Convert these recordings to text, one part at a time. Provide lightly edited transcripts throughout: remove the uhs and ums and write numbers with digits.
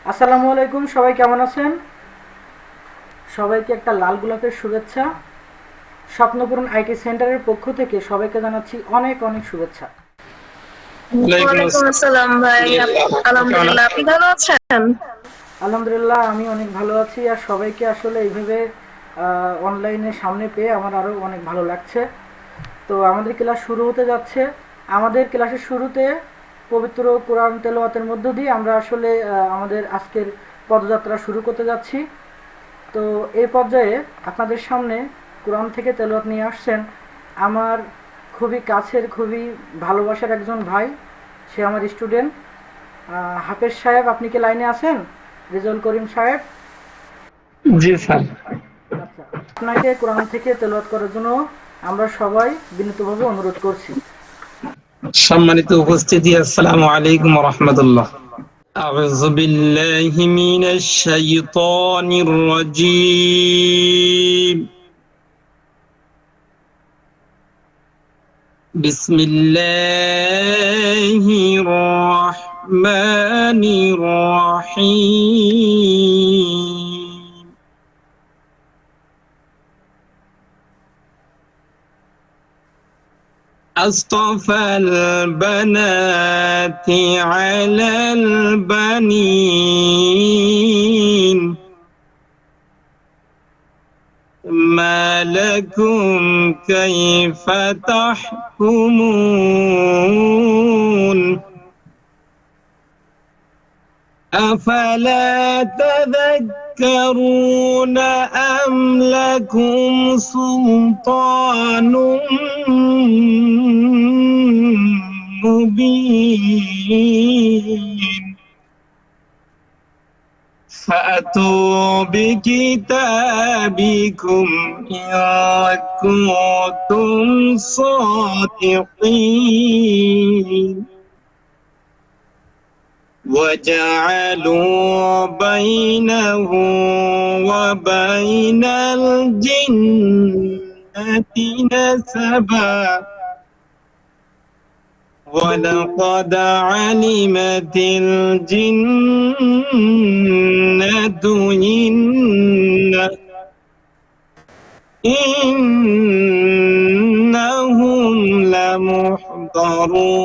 আসসালামু আলাইকুম, সবাই কেমন আছেন? সবাইকে একটা লাল গোলাপের শুভেচ্ছা। স্বপ্নপূরণ আইটি সেন্টারের পক্ষ থেকে সবাইকে জানাচ্ছি অনেক অনেক শুভেচ্ছা। ওয়ালাইকুম ওয়ালাইকুম আসসালাম ভাই। আসসালাম। আলহামদুলিল্লাহ, আপনি ভালো আছেন? আলহামদুলিল্লাহ, আমি অনেক ভালো আছি। আর সবাইকে আসলে এইভাবে অনলাইনে সামনে পেয়ে আমার আরও অনেক ভালো লাগছে। তো আমাদের ক্লাস শুরু হতে যাচ্ছে। আমাদের ক্লাসের শুরুতে পবিত্র কোরআন তেলাওয়াতের মধ্য দিয়ে আমরা আসলে আমাদের আজকের পদযাত্রা শুরু করতে যাচ্ছি। তো এই পর্যায়ে আপনাদের সামনে কোরআন থেকে তেলাওয়াত নিয়ে আসছেন আমার খুবই কাছের, খুবই ভালোবাসার একজন ভাই। সে আমার স্টুডেন্ট হাফেজ সাহেব। আপনি কি লাইনে আছেন? রেজাউল করিম সাহেব। জি স্যার। আচ্ছা, আপনাকে কোরআন থেকে তেলাওয়াত করার জন্য আমরা সবাই বিনীতভাবে অনুরোধ করছি। সম্মানিত উপস্থিতি, আসসালামু আলাইকুম ওয়া রাহমাতুল্লাহ। আউযু বিল্লাহি মিনাশ শাইতানির রাজীম। বিসমিল্লাহির রাহমানির রাহিম। أصطفى البنات على البنين ما لكم كيف تحكمون أفلا تذكرون أم لكم سلطان مبين فأتوا بكتابكم إن كنتم صادقين وجعلوا بينه وبين الجنة نسبا ولقد علمت الجنة إنهم لمحضرون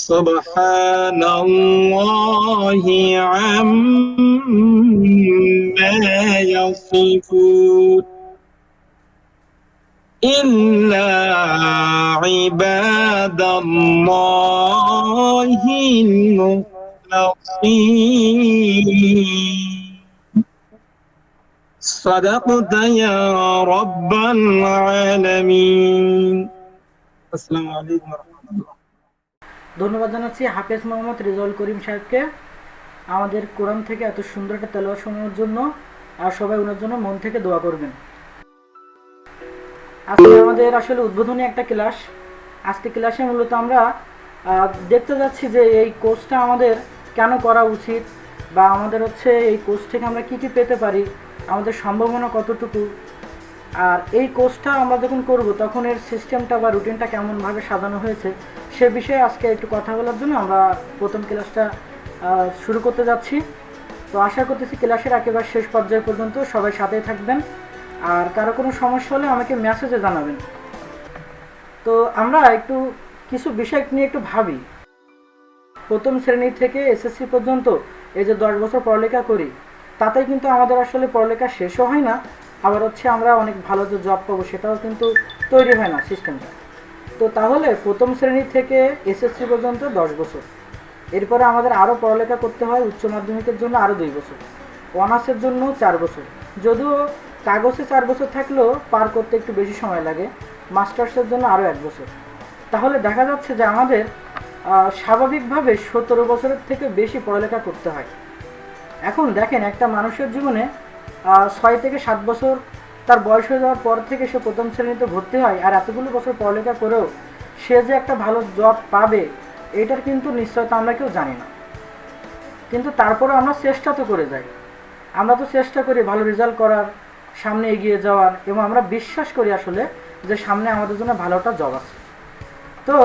سبحان الله عما يصفون إلا عباد الله المخلصين صدقت يا رب العالمين السلام عليكم ورحمة الله। ধন্যবাদ জানাচ্ছি হাফেজ মোহাম্মদ রেজাউল করিম সাহেবকে আমাদের কোরআন থেকে এত সুন্দর একটা তেলাওয়াত শোনানোর জন্য। আর সবাই ওনার জন্য মন থেকে দোয়া করবেন। আজকে আমাদের আসলে উদ্বোধনী একটা ক্লাস। আজকে ক্লাসে মূলত আমরা দেখতে যাচ্ছি যে এই কোর্সটা আমাদের কেন করা উচিত, বা আমাদের হচ্ছে এই কোর্স থেকে আমরা কী কী পেতে পারি, আমাদের সম্ভাবনা কতটুকু। আর এই কোর্সটা আমরা যখন করব তখন এর সিস্টেমটা বা রুটিনটা কেমনভাবে সাজানো হয়েছে সে বিষয়ে আজকে একটু কথা বলার জন্য আমরা প্রথম ক্লাসটা শুরু করতে যাচ্ছি। তো আশা করতেছি ক্লাসের একেবারে শেষ পর্যায় পর্যন্ত সবাই সাথেই থাকবেন। আর কারো কোনো সমস্যা হলে আমাকে মেসেজে জানাবেন। তো আমরা একটু কিছু বিষয় নিয়ে একটু ভাবি। প্রথম শ্রেণী থেকে এসএসসি পর্যন্ত এই যে 10 বছর পড়ালেখা করি, তাতেই কিন্তু আমাদের আসলে পড়ালেখা শেষও হয় না, আবার হচ্ছে আমরা অনেক ভালো যে জব পাবো সেটাও কিন্তু তৈরি হয় না সিস্টেমটা। তো তাহলে প্রথম শ্রেণী থেকে এসএসসি পর্যন্ত 10 বছর, এরপরে আমাদের আরও পড়ালেখা করতে হয় উচ্চ মাধ্যমিকের জন্য আরও 2 বছর, অনার্সের জন্য 4 বছর। যদিও কাগজে 4 বছর থাকলেও পার করতে একটু বেশি সময় লাগে, মাস্টার্সের জন্য আরও 1 বছর। তাহলে দেখা যাচ্ছে যে আমাদের স্বাভাবিকভাবে 17 বছরের থেকে বেশি পড়ালেখা করতে হয়। এখন দেখেন, একটা মানুষের জীবনে 6 থেকে 7 বছর তার বয়স হয়ে যাওয়ার পর থেকে সে প্রথম শ্রেণীতে ভর্তি হয়, আর এতগুলো বছর পড়ালেখা করেও সে যে একটা ভালো জব পাবে এটার কিন্তু নিশ্চয়তা আমরা কেউ জানি না। কিন্তু তারপরে আমরা চেষ্টা তো করে যাই, আমরা তো চেষ্টা করি ভালো রেজাল্ট করার, সামনে এগিয়ে যাওয়ার, এবং আমরা বিশ্বাস করি আসলে যে সামনে আমাদের জন্য ভালো একটা জব আছে। তো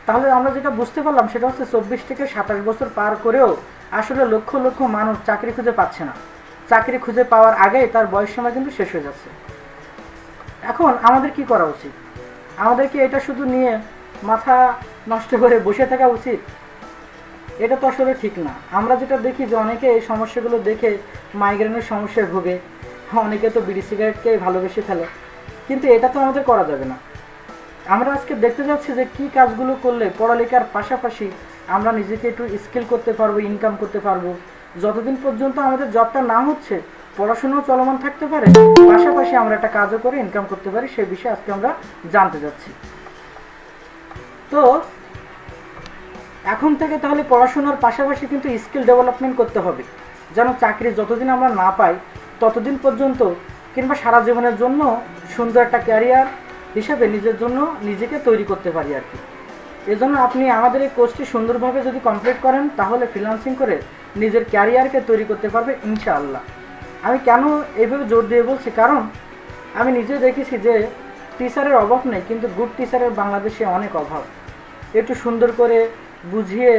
তাহলে আমরা যেটা বুঝতে পারলাম সেটা হচ্ছে 24 থেকে 27 বছর পার করেও আসলে লক্ষ লক্ষ মানুষ চাকরি খুঁজে পাচ্ছে না। চাকরি খুঁজে পাওয়ার আগেই তার বয়স সীমা কিন্তু শেষ হয়ে যাচ্ছে। এখন আমাদের কি করা উচিত? আমাদের কি এটা শুধু নিয়ে মাথা নষ্ট করে বসে থাকা উচিত? এটা তো আসলে ঠিক না। আমরা যেটা দেখি যে অনেকে এই সমস্যাগুলো দেখে মাইগ্রেনের সমস্যায় ভোগে, অনেকে তো বিড়ি সিগারেটকে ভালোবেসে ফেলে, কিন্তু এটা তো আমাদের করা যাবে না। আমরা আজকে দেখতে যাচ্ছি যে কি কাজগুলো করলে পড়ালেখার পাশাপাশি আমরা নিজেকে একটু স্কিল করতে পারবো, ইনকাম করতে পারবো। যতদিন পর্যন্ত আমাদের জবটা না হচ্ছে, পড়াশোনাও চলমান থাকতে পারে, পাশাপাশি আমরা একটা কাজও করে ইনকাম করতে পারি, সেই বিষয়ে আজকে আমরা জানতে যাচ্ছি। তো এখন থেকে তাহলে পড়াশোনার পাশাপাশি কিন্তু স্কিল ডেভেলপমেন্ট করতে হবে, যেন চাকরি যতদিন আমরা না পাই ততদিন পর্যন্ত কিংবা সারা জীবনের জন্য সুন্দর একটা ক্যারিয়ার হিসেবে নিজের জন্য নিজেকে তৈরি করতে পারি আর কি। এজন্য আপনি আমাদের এই কোর্সটি সুন্দরভাবে যদি কমপ্লিট করেন তাহলে ফ্রিল্যান্সিং করে নিজের ক্যারিয়ারকে তৈরি করতে পারবে ইনশাআল্লাহ। আমি কেন এইভাবে জোর দিয়ে বলছি, কারণ আমি নিজে দেখেছি যে টিচারের অভাব নেই, কিন্তু গুড টিচারের বাংলাদেশে অনেক অভাব। একটু সুন্দর করে বুঝিয়ে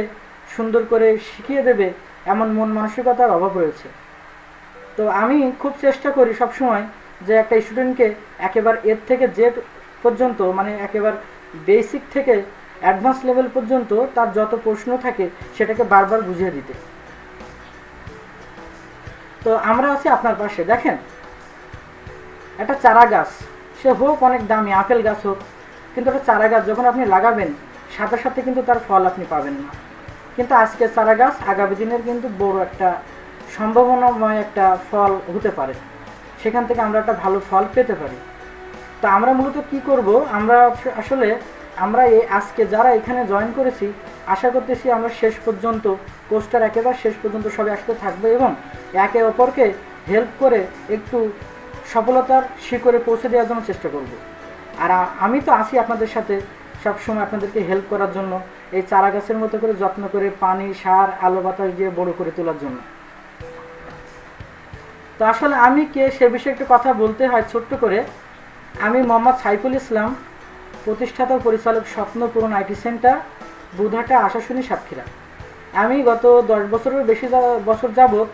সুন্দর করে শিখিয়ে দেবে এমন মন মানসিকতার অভাব রয়েছে। তো আমি খুব চেষ্টা করি সবসময় যে একটা স্টুডেন্টকে একেবারে এর থেকে জেড পর্যন্ত, মানে একেবারে বেসিক থেকে অ্যাডভান্স লেভেল পর্যন্ত তার যত প্রশ্ন থাকে সেটাকে বারবার বুঝিয়ে দিতে। তো আমরা আছি আপনার পাশে। দেখেন, একটা চারা গাছ, সে হোক অনেক দামি আপেল গাছ হোক, কিন্তু একটা চারা গাছ যখন আপনি লাগাবেন সাথে সাথে কিন্তু তার ফল আপনি পাবেন না। কিন্তু আজকে চারা গাছ আগামী দিনের কিন্তু বড় একটা সম্ভাবনাময় একটা ফল হতে পারে, সেখান থেকে আমরা একটা ভালো ফল পেতে পারি। তো আমরা মূলত কি করব, আমরা আসলে আমরা এই আজকে যারা এখানে জয়েন করেছি আশা করতেছি আমরা শেষ পর্যন্ত কোর্সটার একেবারে শেষ পর্যন্ত সবাই আসতে থাকবো এবং একে অপরকে হেল্প করে একটু সফলতার শিখরে পৌঁছে দেওয়ার জন্য চেষ্টা করব। আর আমি তো আছি আপনাদের সাথে সবসময় আপনাদেরকে হেল্প করার জন্য, এই চারা গাছের মতো করে যত্ন করে পানি, সার, আলো বাতাস দিয়ে বড় করে তোলার জন্য। তো আসলে আমি কে সে বিষয়ে একটু কথা বলতে হয় ছোট্ট করে। আমি মোহাম্মদ সাইফুল ইসলাম, প্রতিষ্ঠাতা ও পরিচালক, স্বপ্ন পূরণ আইটি সেন্টার, বুধাটা, আশাশুনি, সাতক্ষীরা। আমি গত 10 বছরের বেশি বছর যাবৎ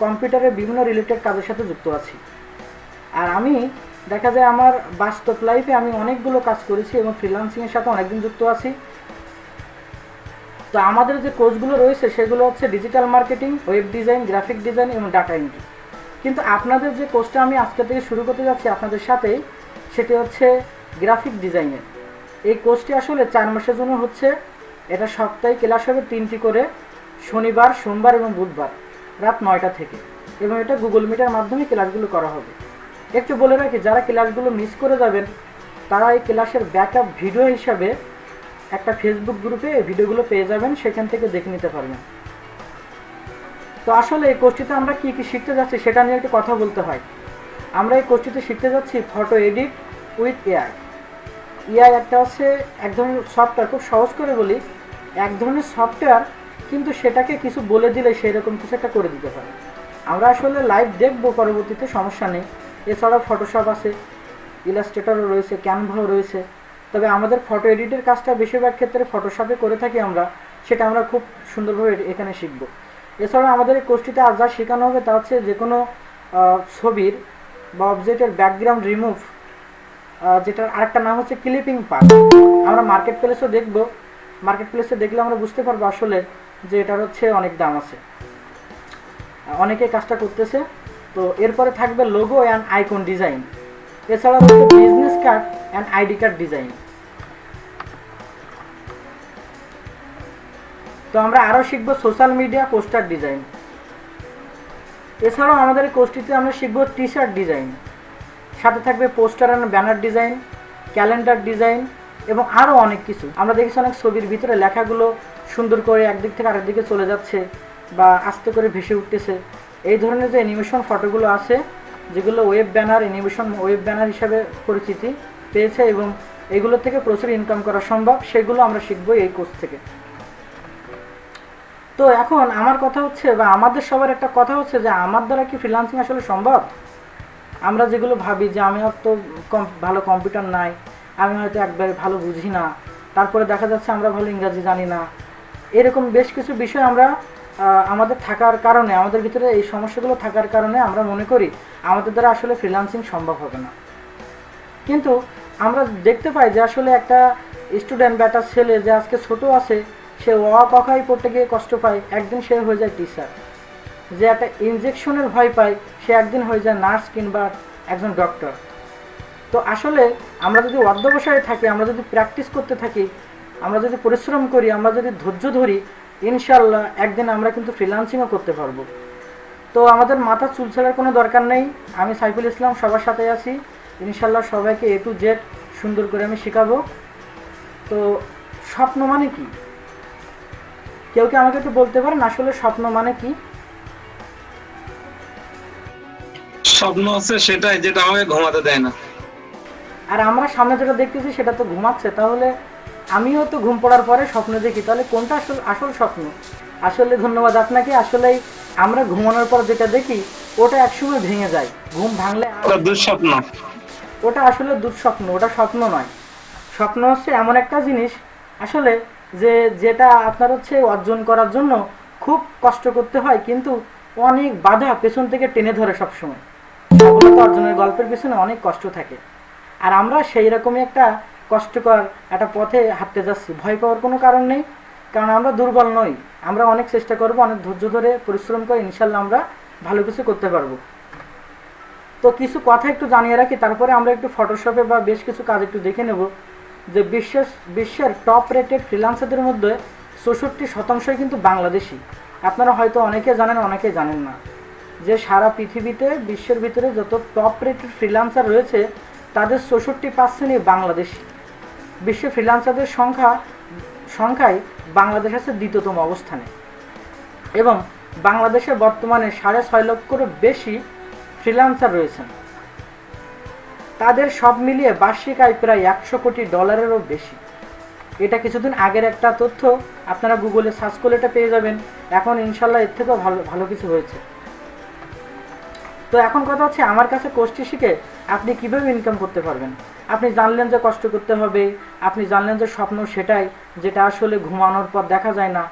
কম্পিউটারের বিভিন্ন রিলেটেড কাজের সাথে যুক্ত আছি। আর আমি দেখা যায় আমার বাস্তব লাইফে আমি অনেকগুলো কাজ করেছি এবং ফ্রিল্যান্সিংয়ের সাথে অনেকদিন যুক্ত আছি। তো আমাদের যে কোর্সগুলো রয়েছে সেগুলো হচ্ছে digital marketing, web design, graphic design এবং ডাটা এন্ট্রি। কিন্তু আপনাদের যে কোর্সটা আমি আজকে থেকে শুরু করতে যাচ্ছি আপনাদের সাথেই, সেটি হচ্ছে গ্রাফিক ডিজাইনের। এই কোর্সটি আসলে 4 মাসের জন্য হচ্ছে। এটা সপ্তাহে ক্লাস হবে 3টি করে, শনিবার, সোমবার এবং বুধবার রাত 9টা থেকে, এবং এটা গুগল মিটের মাধ্যমে ক্লাসগুলো করা হবে। একটু বলে রাখি, যারা ক্লাসগুলো মিস করে যাবেন তারা এই ক্লাসের ব্যাকআপ ভিডিও হিসাবে একটা ফেসবুক গ্রুপে এই ভিডিওগুলো পেয়ে যাবেন, সেখান থেকে দেখে নিতে পারবেন। তো আসলে এই কোর্সটিতে আমরা কী কী শিখতে যাচ্ছি সেটা নিয়ে একটু কথা বলতে হয়। আমরা এই কোর্সটিতে শিখতে যাচ্ছি photo edit with AI. AI একটা হচ্ছে এক ধরনের সফটওয়্যার, খুব সহজ করে বলি, এক ধরনের সফটওয়্যার, কিন্তু সেটাকে কিছু বলে দিলে সেরকম কিছু একটা করে দিতে পারে। আমরা আসলে লাইভ দেখবো পরবর্তীতে, সমস্যা নেই। এছাড়াও ফটোশপ আছে, ইলাস্ট্রেটরও রয়েছে, ক্যানভাও রয়েছে। তবে আমাদের ফটো এডিটের কাজটা বেশিরভাগ ক্ষেত্রে ফটোশপে করে থাকি আমরা, সেটা আমরা খুব সুন্দরভাবে এখানে শিখব। এছাড়াও আমাদের এই কোর্সটিতে আজ যা শেখানো হবে তা হচ্ছে যে কোনো ছবির বা অবজেক্টের ব্যাকগ্রাউন্ড রিমুভ, যেটার আরেকটা নাম হচ্ছে ক্লিপিং পার্ট। আমরা মার্কেট প্লেসও দেখব, মার্কেট প্লেসে দেখলে আমরা বুঝতে পারবো আসলে যে এটার হচ্ছে অনেক দাম আছে, অনেকে কাজটা করতেছে। তো এরপরে থাকবে লোগো অ্যান্ড আইকন ডিজাইন, এছাড়া হচ্ছে business card and ID card design. তো আমরা আরও শিখব সোশ্যাল মিডিয়া পোস্টার ডিজাইন। এছাড়াও আমাদের এই কোর্সটিতে আমরা শিখব টি শার্ট ডিজাইন, সাথে থাকবে poster and banner design, calendar design এবং আরও অনেক কিছু। আমরা দেখেছি অনেক ছবির ভিতরে লেখাগুলো সুন্দর করে একদিক থেকে আরেক দিকে চলে যাচ্ছে বা আস্তে করে ভেসে উঠতেছে। এই ধরনের যে অ্যানিমেশন ফটোগুলো আছে, যেগুলো web banner, animation web banner হিসাবে পরিচিতি পেয়েছে এবং এগুলো থেকে প্রচুর ইনকাম করা সম্ভব, সেগুলো আমরা শিখবো এই কোর্স থেকে। তো এখন আমার কথা হচ্ছে, বা আমাদের সবার একটা কথা হচ্ছে যে আমার দ্বারা কি ফ্রিল্যান্সিং আসলে সম্ভব? আমরা যেগুলো ভাবি যে আমি হয়তো ভালো কম্পিউটার নাই, আমি হয়তো একবারে ভালো বুঝি না, তারপরে দেখা যাচ্ছে আমরা ভালো ইংরাজি জানি না। এরকম বেশ কিছু বিষয় আমরা আমাদের থাকার কারণে, আমাদের ভিতরে এই সমস্যাগুলো থাকার কারণে আমরা মনে করি আমাদের দ্বারা আসলে ফ্রিল্যান্সিং সম্ভব হবে না। কিন্তু আমরা দেখতে পাই যে আসলে একটা স্টুডেন্ট বা একটা ছেলে যে আজকে ছোট আছে, সে অ কথাই পড়তে গিয়ে কষ্ট পায়, একদিন সে হয়ে যায় টিচার। যে একটা ইনজেকশনের ভয় পায়, সে একদিন হয়ে যায় নার্স কিংবা একজন ডক্টর। তো আসলে আমরা যদি অধ্যবসায়ে থাকি, আমরা যদি প্র্যাকটিস করতে থাকি, আমরা যদি পরিশ্রম করি, আমরা যদি ধৈর্য ধরি, ইনশাল্লাহ একদিন আমরা কিন্তু ফ্রিল্যান্সিংও করতে পারবো। তো আমাদের মাথা চুল ছেঁড়ার কোনো দরকার নেই। আমি সাইফুল ইসলাম সবার সাথে আছি, ইনশাল্লাহ সবাইকে A to Z সুন্দর করে আমি শেখাবো। তো স্বপ্ন মানে কি? কেউ কি আমাকে একটু বলতে পারেন আসলে স্বপ্ন মানে কি? স্বপ্ন হচ্ছে সেটাই যেটা আমাকে ঘুমাতে দেয় না। আর আমরা সামনে যেটা দেখতেছি সেটা তো ঘুমাচ্ছে, তাহলে আমিও তো ঘুম পড়ার পরে স্বপ্ন দেখি, তাহলে কোনটা আসল স্বপ্ন? আসলে ধন্যবাদ আপনাকে। আসলেই আমরা ঘুমানোর পর যেটা দেখি ওটা একসময় ভেঙে যায়, ঘুম ভাঙলে ওটা দুঃস্বপ্ন। ওটা আসলে দুঃস্বপ্ন, ওটা স্বপ্ন নয়। স্বপ্ন হচ্ছে এমন একটা জিনিস আসলে যেটা আপনার হচ্ছে অর্জন করার জন্য খুব কষ্ট করতে হয়, কিন্তু অনেক বাধা পেছন থেকে টেনে ধরে সবসময়। সফলতা অর্জনের গল্পের পিছনে অনেক কষ্ট থাকে, আর আমরা সেই রকমই একটা কষ্টকর একটা পথে হাঁটতে যাচ্ছি। ভয় পাওয়ার কোনো কারণ নেই, কারণ আমরা দুর্বল নই। আমরা অনেক চেষ্টা করব, অনেক ধৈর্য ধরে পরিশ্রম করে ইনশাল্লাহ আমরা ভালো কিছু করতে পারবো। তো কিছু কথা একটু জানিয়ে রাখি, তারপরে আমরা একটু ফটোশপে বা বেশ কিছু কাজ একটু দেখে নেব। যে বিশ্বের টপ রেটেড ফ্রিল্যান্সারদের মধ্যে 64% কিন্তু বাংলাদেশি। আপনারা হয়তো অনেকে জানেন, অনেকে জানেন না যে সারা পৃথিবীতে বিশ্বের ভিতরে যত টপ রেটেড ফ্রিল্যান্সার রয়েছে তাদের 64%ই বাংলাদেশি। বিশ্বে ফ্রিল্যান্সারদের সংখ্যায় বাংলাদেশ আছে দ্বিতীয়তম অবস্থানে, এবং বাংলাদেশে বর্তমানে 6.5 লক্ষেরও বেশি ফ্রিল্যান্সার রয়েছেন। তাদের সব মিলিয়ে বার্ষিক আয় প্রায় $100 কোটি বেশি। এটা কিছুদিন আগের একটা তথ্য, আপনারা গুগলে সার্চ করলে এটা পেয়ে যাবেন। এখন ইনশাল্লাহ এর থেকেও ভালো ভালো কিছু হয়েছে। তো এখন কথা হচ্ছে, আমার কাছে কোর্সটি শিখে আপনি কীভাবে ইনকাম করতে পারবেন। আপনি জানলেন যে কষ্ট করতে হবে, আপনি জানলেন যে স্বপ্ন সেটাই যেটা আসলে ঘুমানোর পর দেখা যায় না,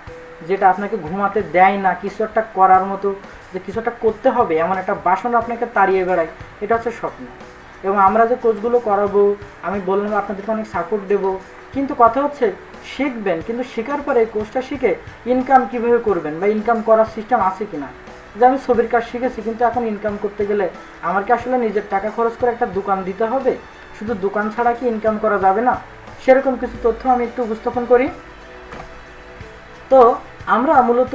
যেটা আপনাকে ঘুমাতে দেয় না, কিছু একটা করার মতো, যে কিছু একটা করতে হবে এমন একটা বাসনা আপনাকে তাড়িয়ে বেড়ায়, এটা হচ্ছে স্বপ্ন। এবং আমরা যে কোর্সগুলো করাবো, আমি বললাম আপনাদেরকে অনেক সাপোর্ট দেবো, কিন্তু কথা হচ্ছে শিখবেন, কিন্তু শেখার পরে এই কোর্সটা শিখে ইনকাম কীভাবে করবেন বা ইনকাম করার সিস্টেম আছে কি না। যে আমি ছবির কাজ শিখেছি, কিন্তু এখন ইনকাম করতে গেলে আমার কি আসলে নিজের টাকা খরচ করে একটা দোকান দিতে হবে? শুধু দোকান ছাড়া কি ইনকাম করা যাবে না? সেরকম কিছু তথ্য আমি একটু উপস্থাপন করি। তো আমরা মূলত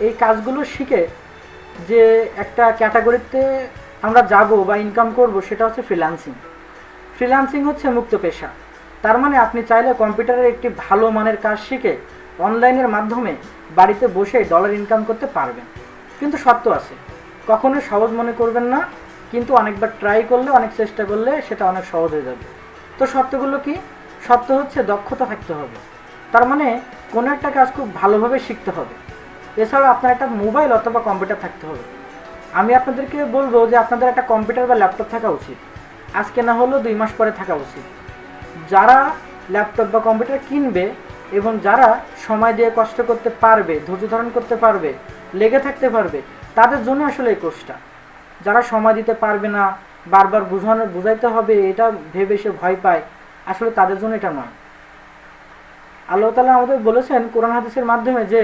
এই কাজগুলো শিখে যে একটা ক্যাটাগরিতে আমরা যাব বা ইনকাম করব, সেটা হচ্ছে ফ্রিল্যান্সিং। ফ্রিল্যান্সিং হচ্ছে মুক্ত পেশা। তার মানে আপনি চাইলে কম্পিউটারের একটি ভালো মানের কাজ শিখে অনলাইনের মাধ্যমে বাড়িতে বসে ডলার ইনকাম করতে পারবেন। কিন্তু শর্ত আছে, কখনোই সহজ মনে করবেন না, কিন্তু অনেকবার ট্রাই করলে, অনেক চেষ্টা করলে সেটা অনেক সহজ হয়ে যাবে। তো শর্তগুলো কি? শর্ত হচ্ছে দক্ষতা থাকতে হবে, তার মানে কোনো একটা কাজ খুব ভালোভাবে শিখতে হবে। এছাড়াও আপনার একটা মোবাইল অথবা কম্পিউটার থাকতে হবে। আমি আপনাদেরকে বলবো যে আপনাদের একটা কম্পিউটার বা ল্যাপটপ থাকা উচিত, আজকে না হলেও 2 মাস পরে থাকা উচিত। যারা ল্যাপটপ বা কম্পিউটার কিনবে এবং যারা সময় দিয়ে কষ্ট করতে পারবে, ধৈর্য ধারণ করতে পারবে, লেগে থাকতে পারবে, তাদের জন্য আসলে এই কোর্সটা। যারা সময় দিতে পারবে না, বারবার বুঝাইতে হবে, এটা ভেবে সে ভয় পায়, আসলে তাদের জন্য এটা নয়। আল্লাহ তাআলা আমাদের বলেছেন কোরআন হাদিসের মাধ্যমে যে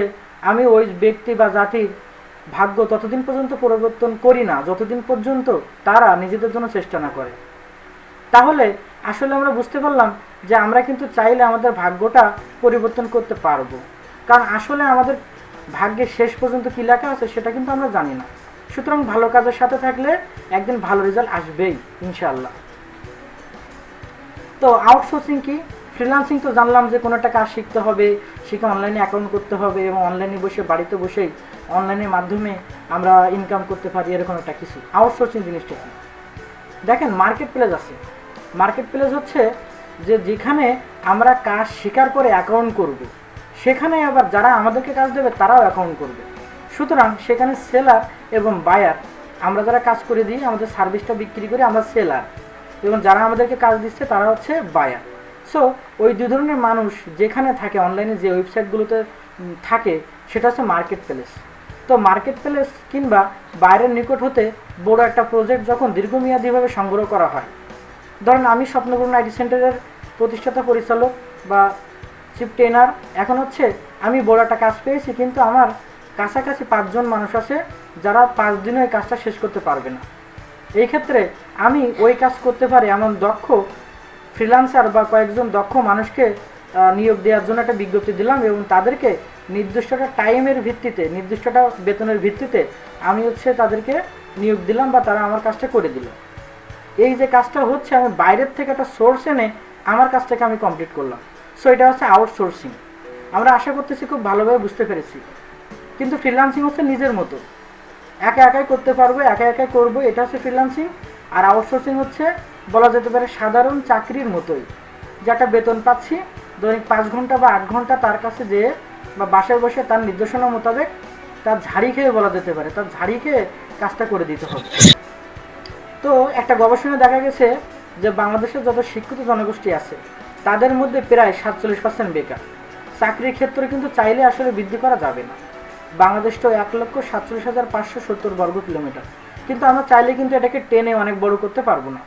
আমি ওই ব্যক্তি বা জাতির ভাগ্য ততদিন পর্যন্ত পরিবর্তন করি না যতদিন পর্যন্ত তারা নিজেদের জন্য চেষ্টা না করে। তাহলে আসলে আমরা বুঝতে পারলাম যে আমরা কিন্তু চাইলে আমাদের ভাগ্যটা পরিবর্তন করতে পারবো, কারণ আসলে আমাদের ভাগ্যের শেষ পর্যন্ত কী লেখা আছে সেটা কিন্তু আমরা জানি না। সুতরাং ভালো কাজের সাথে থাকলে একদিন ভালো রেজাল্ট আসবেই ইনশাআল্লাহ। তো আউটসোর্সিং কি? ফ্রিল্যান্সিং তো জানলাম যে কোনো একটা কাজ শিখতে হবে, শিখে অনলাইনে অ্যাকাউন্ট করতে হবে এবং অনলাইনে বসে বাড়িতে বসেই অনলাইনের মাধ্যমে আমরা ইনকাম করতে পারি, এরকম একটা কিছু। আউটসোর্সিং জিনিসটা কি? দেখেন, মার্কেট প্লেস আছে। মার্কেট প্লেস হচ্ছে যে যেখানে আমরা কাজ শেখার পরে অ্যাকাউন্ট করব, সেখানে আবার যারা আমাদেরকে কাজ দেবে তারাও অ্যাকাউন্ট করবে। সুতরাং সেখানে সেলার এবং বায়ার, আমরা যারা কাজ করে দিই, আমাদের সার্ভিসটা বিক্রি করে আমরা সেলার, এবং যারা আমাদেরকে কাজ দিচ্ছে তারা হচ্ছে বায়ার। সো ওই দুই ধরনের মানুষ যেখানে থাকে অনলাইনে যে ওয়েবসাইটগুলোতে থাকে সেটা হচ্ছে মার্কেট প্লেস। তো মার্কেট প্লেস কিংবা বাইরের নিকট হতে বড় একটা প্রজেক্ট যখন দীর্ঘমেয়াদীভাবে সংগ্রহ করা হয়, ধরেন আমি স্বপ্নপূর্ণ আইটি সেন্টারের প্রতিষ্ঠাতা পরিচালক বা চিফ ট্রেনার, এখন হচ্ছে আমি বড় একটা কাজ পেয়েছি, কিন্তু আমার কাছাকাছি 5 জন মানুষ আছে যারা 5 দিনে ওই কাজটা শেষ করতে পারবে না। এই ক্ষেত্রে আমি ওই কাজ করতে পারি এমন দক্ষ ফ্রিল্যান্সার বা কয়েকজন দক্ষ মানুষকে নিয়োগ দেওয়ার জন্য একটা বিজ্ঞপ্তি দিলাম এবং তাদেরকে নির্দিষ্টটা টাইমের ভিত্তিতে, নির্দিষ্টটা বেতনের ভিত্তিতে আমি হচ্ছে তাদেরকে নিয়োগ দিলাম বা তারা আমার কাজটা করে দিল। এই যে কাজটা হচ্ছে আমি বাইরের থেকে একটা সোর্স এনে আমার কাজটাকে আমি কমপ্লিট করলাম। সো এটা হচ্ছে আউটসোর্সিং। আমরা আশা করতেছি খুব ভালোভাবে বুঝতে পেরেছি। কিন্তু ফ্রিল্যান্সিং হচ্ছে নিজের মতো, একা একাই করতে পারবো, একা একাই করবো, এটা হচ্ছে ফ্রিল্যান্সিং। আর আউটসোর্সিং হচ্ছে বলা যেতে পারে সাধারণ চাকরির মতোই, যেটা বেতন পাচ্ছি দৈনিক 5 ঘন্টা বা 8 ঘন্টা তার কাছে যেয়ে বা বাসায় বসে তার নির্দেশনা মোতাবেক তার ঝাড়ি খেয়ে বলা যেতে পারে, তার ঝাড়ি খেয়ে কাজটা করে দিতে হবে। তো একটা গবেষণায় দেখা গেছে যে বাংলাদেশের যত শিক্ষিত জনগোষ্ঠী আছে তাদের মধ্যে প্রায় 47% বেকার। চাকরির ক্ষেত্রে কিন্তু চাইলে আসলে বৃদ্ধি করা যাবে না। বাংলাদেশ তো 1,47,570 বর্গ কিলোমিটার, কিন্তু আমরা চাইলে কিন্তু এটাকে টেনে অনেক বড় করতে পারবো না।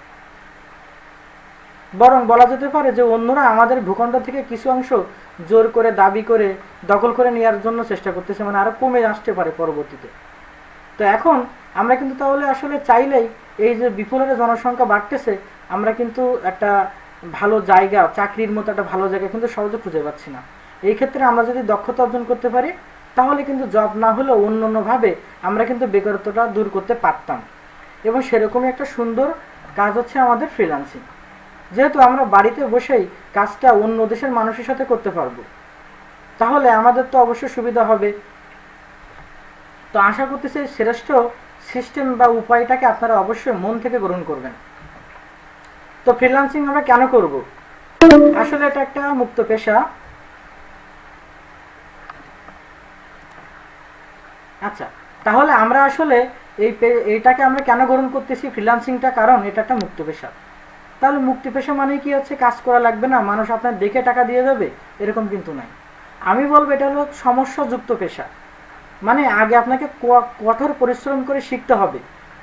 বরং বলা যেতে পারে যে অন্যরা আমাদের ভূখণ্ড থেকে কিছু অংশ জোর করে দাবি করে দখল করে নেওয়ার জন্য চেষ্টা করতেছে, মানে আরও কমে আসতে পারে পরবর্তীতে। তো এখন আমরা কিন্তু তাহলে আসলে চাইলেই এই যে বিপুল হারে জনসংখ্যা বাড়তেছে, আমরা কিন্তু একটা ভালো জায়গা, চাকরির মতো একটা ভালো জায়গা কিন্তু সহজে খুঁজে পাচ্ছি না। এই ক্ষেত্রে আমরা যদি দক্ষতা অর্জন করতে পারি তাহলে কিন্তু জব না হলেও অন্যান্যভাবে আমরা কিন্তু বেকারত্বটা দূর করতে পারতাম। এবং সেরকমই একটা সুন্দর কাজ হচ্ছে আমাদের ফ্রিল্যান্সিং। যেহেতু আমরা বাড়িতে বসেই কাজটা অন্য দেশের মানুষের সাথে করতে পারবো, তাহলে আমাদের তো অবশ্যই সুবিধা হবে। তো আশা করতেছি শ্রেষ্ঠ সিস্টেম বা উপায়টাকে আপনারা অবশ্যই মন থেকে গ্রহণ করবেন। তো ফ্রিল্যান্সিং আমরা কেন করব? আসলে এটা একটা মুক্ত পেশা। আচ্ছা, তাহলে আমরা আসলে এইটাকে আমরা কেন গ্রহণ করতেছি ফ্রিল্যান্সিংটা? কারণ এটা একটা মুক্ত পেশা। তাহলে মুক্তি পেশা মানে কি হচ্ছে কাজ করা লাগবে না, মানুষ আপনার দেখে টাকা দিয়ে যাবে, এরকম কিন্তু নাই। আমি বলবো এটা হলো সমস্যাযুক্ত পেশা। মানে আগে আপনাকে কঠোর পরিশ্রম করে শিখতে হবে,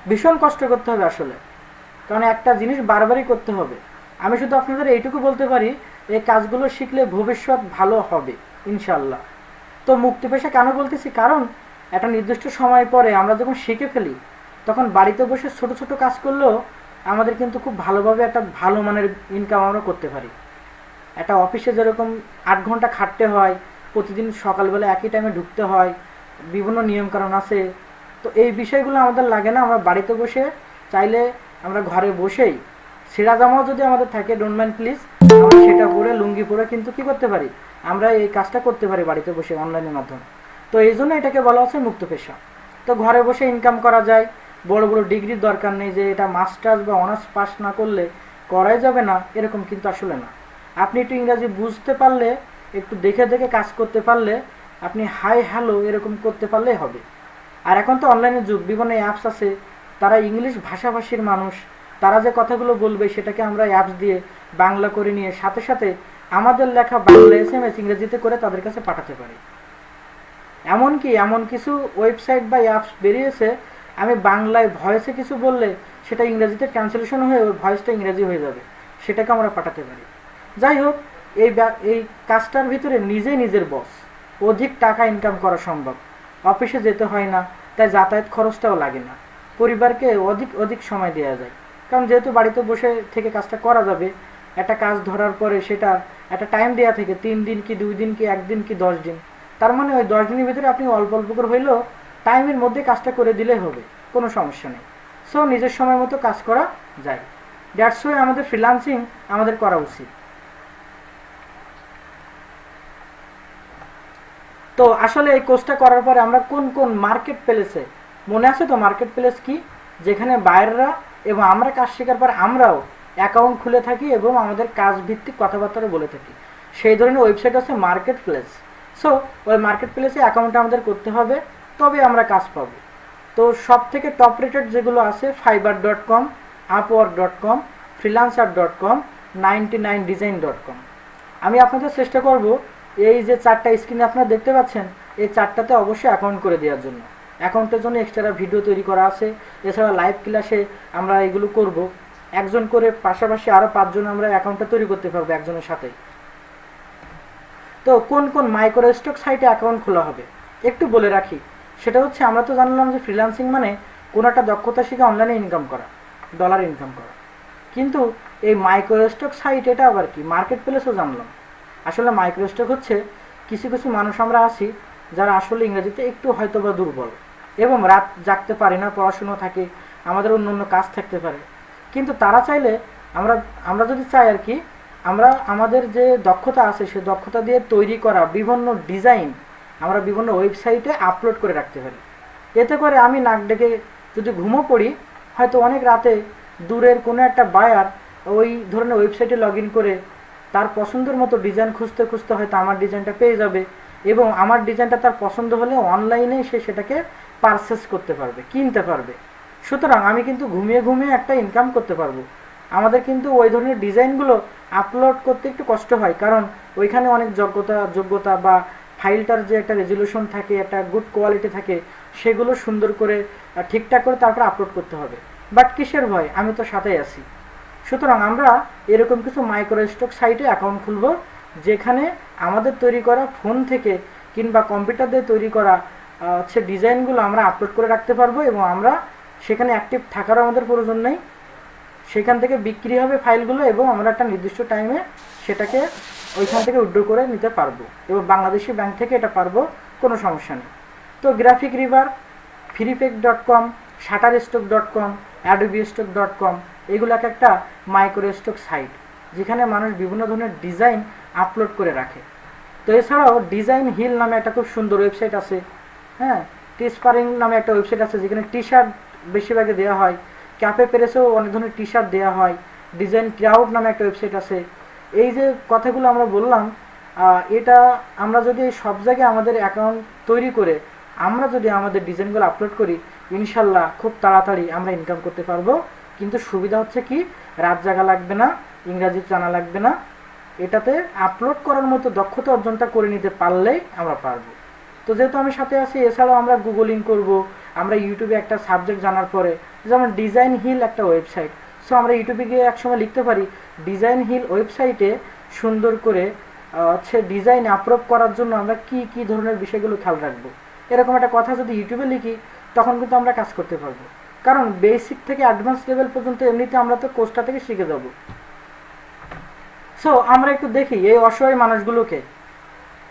ভীষণ কষ্ট করতে হবে আসলে, কারণ একটা জিনিস বারবারই করতে হবে। আমি শুধু আপনাদের এইটুকু বলতে পারি এই কাজগুলো শিখলে ভবিষ্যৎ ভালো হবে ইনশাল্লাহ। তো মুক্তি পেশা কেন বলতেছি? কারণ একটা নির্দিষ্ট সময় পরে আমরা যখন শিখে ফেলি তখন বাড়িতে বসে ছোট ছোট কাজ করলেও আমাদের কিন্তু খুব ভালোভাবে একটা ভালো মানের ইনকাম আমরা করতে পারি। একটা অফিসে যেরকম 8 ঘন্টা খাটতে হয়, প্রতিদিন সকালবেলা একই টাইমে ঢুকতে হয়, বিভিন্ন নিয়মকানুন আছে, তো এই বিষয়গুলো আমাদের লাগে না। আমরা বাড়িতে বসে চাইলে আমরা ঘরে বসেই ছেঁড়া জামাও যদি আমাদের থাকে, ডোন্ট মাইন্ড প্লিজ, আমরা সেটা পরে লুঙ্গি পরে কিন্তু কী করতে পারি, আমরা এই কাজটা করতে পারি বাড়িতে বসে অনলাইনের মাধ্যমে। তো এই জন্য এটাকে বলা হচ্ছে মুক্ত পেশা। তো ঘরে বসে ইনকাম করা যায়, বড় বড় ডিগ্রির দরকার নেই যে এটা মাস্টার্স বা অনার্স পাস না করলে করাই যাবে না, এরকম কিন্তু আসলে না। আপনি একটু ইংরাজি বুঝতে পারলে, একটু দেখে দেখে কাজ করতে পারলে, আপনি হাই হ্যালো এরকম করতে পারলেই হবে। আর এখন তো অনলাইনের যুগ, বিভিন্ন অ্যাপস আছে, তারা ইংলিশ ভাষাভাষীর মানুষ, তারা যে কথাগুলো বলবে সেটাকে আমরা অ্যাপস দিয়ে বাংলা করে নিয়ে সাথে সাথে আমাদের লেখা বাংলা SMS ইংরেজিতে করে তাদের কাছে পাঠাতে পারি। এমনকি এমন কিছু ওয়েবসাইট বা অ্যাপস বেরিয়েছে, আমি বাংলায় ভয়েসে কিছু বললে সেটা ইংরেজিতে ট্রান্সলেশন হয়ে ওই ভয়েসটা ইংরেজি হয়ে যাবে, সেটাকে আমরা পাঠাতে পারি। যাই হোক, এই কাজটার ভিতরে নিজের বস, অধিক টাকা ইনকাম করা সম্ভব, অফিসে যেতে হয় না, তাই যাতায়াত খরচটাও লাগে না, পরিবারকে অধিক সময় দেওয়া যায়। কারণ যেহেতু বাড়িতে বসে থেকে কাজটা করা যাবে, একটা কাজ ধরার পরে সেটা একটা টাইম দেওয়া থেকে 3 দিন কি 2 দিন কি 1 দিন কি 10 দিন, তার মানে ওই 10 দিনের ভিতরে আপনি অল্প অল্প করে হইলেও টাইমের মধ্যে কাজটা করে দিলে হবে, কোনো সমস্যা নেই। সো নিজের সময় মতো কাজ করা যায়। দ্যাটস ওয়াই আমাদের ফ্রিল্যান্সিং আমাদের করা উচিত। তো আসলে এই কোর্সটা করার পরে আমরা কোন কোন মার্কেট প্লেসে, মনে আছে তো মার্কেট প্লেস কি, যেখানে বাইরেরা এবং আমরা কাজ শেখার পর আমরাও অ্যাকাউন্ট খুলে থাকি এবং আমাদের কাজ ভিত্তিক কথাবার্তা বলে থাকি, সেই ধরনের ওয়েবসাইট আছে মার্কেট প্লেস। সো ওই মার্কেট প্লেসে অ্যাকাউন্ট আমাদের করতে হবে, তবে আমরা কাজ পাবো। তো সব থেকে টপ রেটেড যেগুলো আছে fiverr.com, upwork.com, freelancer.com, 99design.com। আমি আপনাদের চেষ্টা করব এই যে 4টা স্ক্রিনে আপনারা দেখতে পাচ্ছেন এই 4টাতে অবশ্যই অ্যাকাউন্ট করে দেওয়ার জন্য। অ্যাকাউন্টের জন্য এক্সট্রা ভিডিও তৈরি করা আছে, এছাড়া লাইভ ক্লাসে আমরা এগুলো করব। একজন করে পাশাপাশি আরও 5 জন আমরা অ্যাকাউন্টটা তৈরি করতে পারবো একজনের সাথেই। তো কোন কোন মাইক্রো স্টক সাইটে অ্যাকাউন্ট খোলা হবে একটু বলে রাখি। সেটা হচ্ছে আমরা তো জানলাম যে ফ্রিল্যান্সিং মানে কোনো একটা দক্ষতা শিখে অনলাইনে ইনকাম করা, ডলার ইনকাম করা। কিন্তু এই মাইক্রো স্টক সাইট এটা আবার কি? মার্কেট প্লেসও জানলাম। আসলে মাইক্রো স্টক হচ্ছে কিছু কিছু মানুষ আমরা আছি যারা আসলে ইংরেজিতে একটু হয়তো বা দুর্বল এবং রাত জাগতে পারি না, পড়াশুনো থাকে, আমাদের অন্য অন্য কাজ থাকতে পারে, কিন্তু তারা চাইলে আমরা আমরা যদি চাই আর কি, আমরা আমাদের যে দক্ষতা আছে সেই দক্ষতা দিয়ে তৈরি করা বিভিন্ন ডিজাইন আমরা বিভিন্ন ওয়েবসাইটে আপলোড করে রাখতে পারি। এতে করে আমি নাক ডেকে যদি ঘুমো পড়ি, হয়তো অনেক রাতে দূরের কোনো একটা বায়ার ওই ধরনের ওয়েবসাইটে লগ ইন করে তার পছন্দের মতো ডিজাইন খুঁজতে খুঁজতে হয়তো আমার ডিজাইনটা পেয়ে যাবে এবং আমার ডিজাইনটা তার পছন্দ হলে অনলাইনে সে সেটাকে পারচেস করতে পারবে, কিনতে পারবে। সুতরাং আমি কিন্তু ঘুমিয়ে ঘুমিয়ে একটা ইনকাম করতে পারবো। আমাদের কিন্তু ওই ধরনের ডিজাইনগুলো আপলোড করতে একটু কষ্ট হয়, কারণ ওইখানে অনেক যোগ্যতা বা ফাইলটার যে একটা রেজলিউশন থাকে, একটা গুড কোয়ালিটি থাকে, সেগুলো সুন্দর করে ঠিকঠাক করে তারপর আপলোড করতে হবে। বাট কিসের ভয়? আমি তো সাথেই আছি। সুতরাং আমরা এরকম কিছু মাইক্রো স্টক সাইটে অ্যাকাউন্ট খুলব, যেখানে আমাদের তৈরি করা ফোন থেকে কিংবা কম্পিউটার দিয়ে তৈরি করা হচ্ছে ডিজাইনগুলো আমরা আপলোড করে রাখতে পারবো এবং আমরা সেখানে অ্যাক্টিভ থাকারও আমাদের প্রয়োজন নেই। সেখান থেকে বিক্রি হবে ফাইলগুলো এবং আমরা একটা নির্দিষ্ট টাইমে সেটাকে ওইখান থেকে উইথড্র করে নিতে পারবো এবং বাংলাদেশি ব্যাংক থেকে এটা পারবো, কোনো সমস্যা নেই। তো graphic river, freepek.com, shutterstock.com, adobestock.com এগুলো এক একটা মাইক্রো স্টক সাইট যেখানে মানুষ বিভিন্ন ধরনের ডিজাইন আপলোড করে রাখে। তো এছাড়াও ডিজাইন হিল নামে একটা খুব সুন্দর ওয়েবসাইট আছে, হ্যাঁ, টিস্পারিং নামে একটা ওয়েবসাইট আছে যেখানে টি শার্ট বেশিরভাগে দেওয়া হয়, ক্যাপে পেরেসেও অনেক ধরনের টি শার্ট দেওয়া হয়, ডিজাইন ক্রাউড নামে একটা ওয়েবসাইট আছে। এই যে কথাগুলো আমরা বললাম, এটা আমরা যদি সব জায়গায় আমাদের অ্যাকাউন্ট তৈরি করে আমরা যদি আমাদের ডিজাইনগুলো আপলোড করি, ইনশাল্লাহ খুব তাড়াতাড়ি আমরা ইনকাম করতে পারবো। কিন্তু সুবিধা হচ্ছে কি, রাত জাগা লাগবে না, ইংরাজি জানা লাগবে না। এটাতে আপলোড করার মতো দক্ষতা অর্জনটা করে নিতে পারলেই আমরা পারবো। তো যেহেতু আমি সাথে আছি, এছাড়াও আমরা গুগলিং করব, আমরা ইউটিউবে একটা সাবজেক্ট জানার পরে, যেমন ডিজাইন হিল একটা ওয়েবসাইট, সো আমরা ইউটিউবে গিয়ে একসময় লিখতে পারি ডিজাইন হিল ওয়েবসাইটে সুন্দর করে হচ্ছে ডিজাইন আপলোড করার জন্য আমরা কি কি ধরনের বিষয়গুলো খেয়াল রাখবো, এরকম একটা কথা যদি ইউটিউবে লিখি, তখন কিন্তু আমরা কাজ করতে পারবো। কারণ বেসিক থেকে অ্যাডভান্স লেভেল পর্যন্ত এমনিতে আমরা তো কোর্সটা থেকে শিখে যাব। সো আমরা একটু দেখি এই অসহায় মানুষগুলোকে,